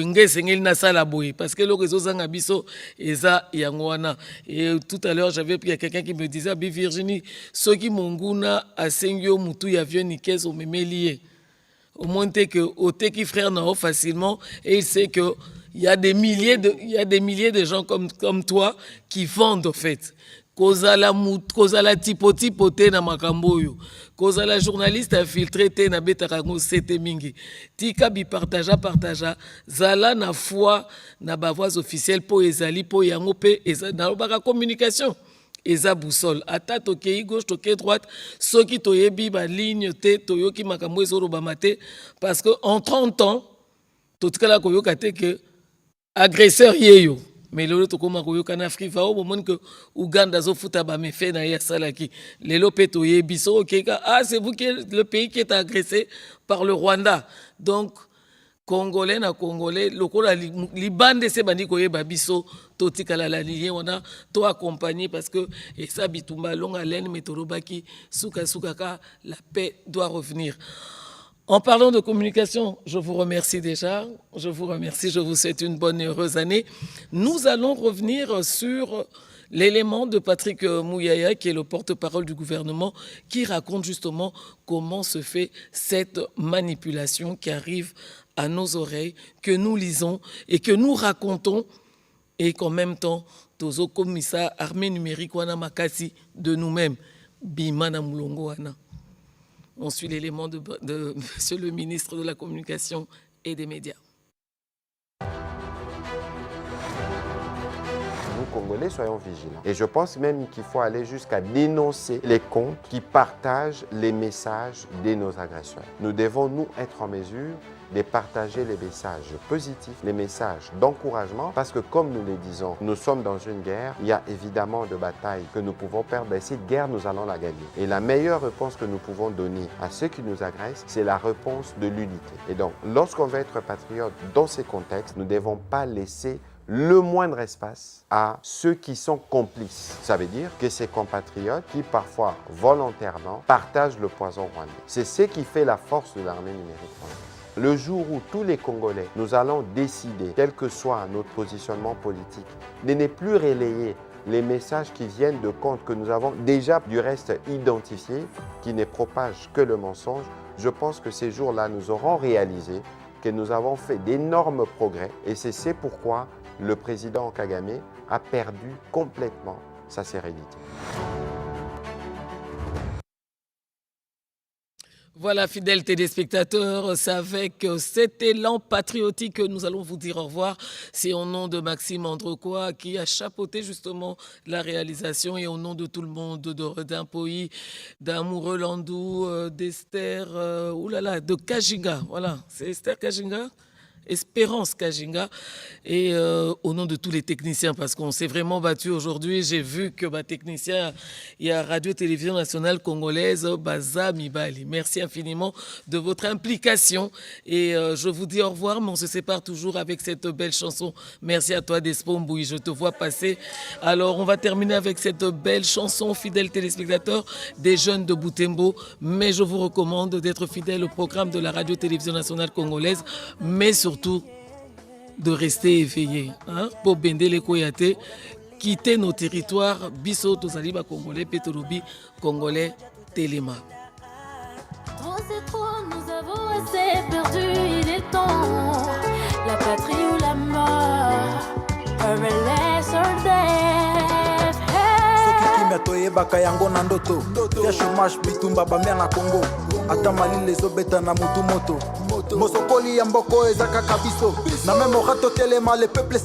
ngesengeli na sala boye parce que le réseau zanga biso eza yangwana. Et tout à l'heure j'avais pris quelqu'un qui me disait Virginie soki monguna asengio mutu ya vieux nikes au memelier au moins que oteki frère na facilement et il sait que il y a des milliers de gens comme toi qui vendent en fait. Kozala tipo te na makambo yo. Kozala journaliste infiltré te na betarango sete mingi. Tika bi partager zala na foi na ba voix officielle po ezali po yango pe na ba communication. Eza boussole. Ata tokei gauche tokei droite, soki toyebi ba ligne te toyoki makambo ezolo ba mate parce que en 30 ans totikala koyoka te que agresseur yeyo. Mais lelo tokoma koyoka na Afrique va au moment que Ouganda zo futa ba me fait na ya salaki lelo peto ye biso keka c'est vous qui le pays qui est agressé par le Rwanda. Donc Congolais na Congolais lokola libande se bandi koyeba biso totikala la ligne on a to accompagner parce que et ça bitumba longa laine metorobaki suka ka la paix doit revenir. En parlant de communication, je vous remercie déjà. Je vous remercie, je vous souhaite une bonne et heureuse année. Nous allons revenir sur l'élément de Patrick Mouyaya, qui est le porte-parole du gouvernement, qui raconte justement comment se fait cette manipulation qui arrive à nos oreilles, que nous lisons et que nous racontons, et qu'en même temps, Tozo Komisa, armée numérique, wana makasi de nous-mêmes, Bimana Moulongo wana. On suit l'élément de Monsieur le ministre de la Communication et des Médias. Nous, Congolais, soyons vigilants. Et je pense même qu'il faut aller jusqu'à dénoncer les comptes qui partagent les messages de nos agresseurs. Nous devons, nous, être en mesure de partager les messages positifs, les messages d'encouragement, parce que comme nous le disons, nous sommes dans une guerre, il y a évidemment de batailles que nous pouvons perdre, mais cette guerre, nous allons la gagner. Et la meilleure réponse que nous pouvons donner à ceux qui nous agressent, c'est la réponse de l'unité. Et donc, lorsqu'on veut être patriote dans ces contextes, nous ne devons pas laisser le moindre espace à ceux qui sont complices. Ça veut dire que ces compatriotes qui parfois volontairement partagent le poison rwandais. C'est ce qui fait la force de l'armée numérique rwandaise. Le jour où tous les Congolais, nous allons décider, quel que soit notre positionnement politique, de ne plus relayer les messages qui viennent de comptes que nous avons déjà du reste identifiés, qui ne propagent que le mensonge, je pense que ces jours-là, nous aurons réalisé que nous avons fait d'énormes progrès et c'est pourquoi le président Kagame a perdu complètement sa sérénité. Voilà, fidèles téléspectateurs, c'est avec cet élan patriotique que nous allons vous dire au revoir. C'est au nom de Maxime Andrekoa qui a chapeauté justement la réalisation et au nom de tout le monde, de Redin Poyi, d'Amoureux Landou, d'Esther, de Kajinga. Voilà, c'est Esther Kajinga, Espérance Kajinga, et au nom de tous les techniciens, parce qu'on s'est vraiment battu aujourd'hui. J'ai vu que technicien, il y a Radio-Télévision Nationale Congolaise, Baza Mibali. Merci infiniment de votre implication et je vous dis au revoir, mais on se sépare toujours avec cette belle chanson. Merci à toi Despo Mbouy, je te vois passer. Alors on va terminer avec cette belle chanson, fidèles téléspectateurs, des jeunes de Butembo, mais je vous recommande d'être fidèles au programme de la Radio-Télévision Nationale Congolaise, mais surtout de rester éveillé, pour Bendele Koyate, quitter nos territoires, biso tozaliba Congolais, Petorobi, Congolais, Téléma. Trop c'est trop, nous avons assez perdu, il est temps, la patrie ou la mort, a relais or death. Soki kimia toyebaka yango na ndoto, ya chômage bitumba bamia na Congo, ata malili ezobeta na mutu moto. Mosokoli ya mboko ezaka kabiso, na memo rato telema le peuple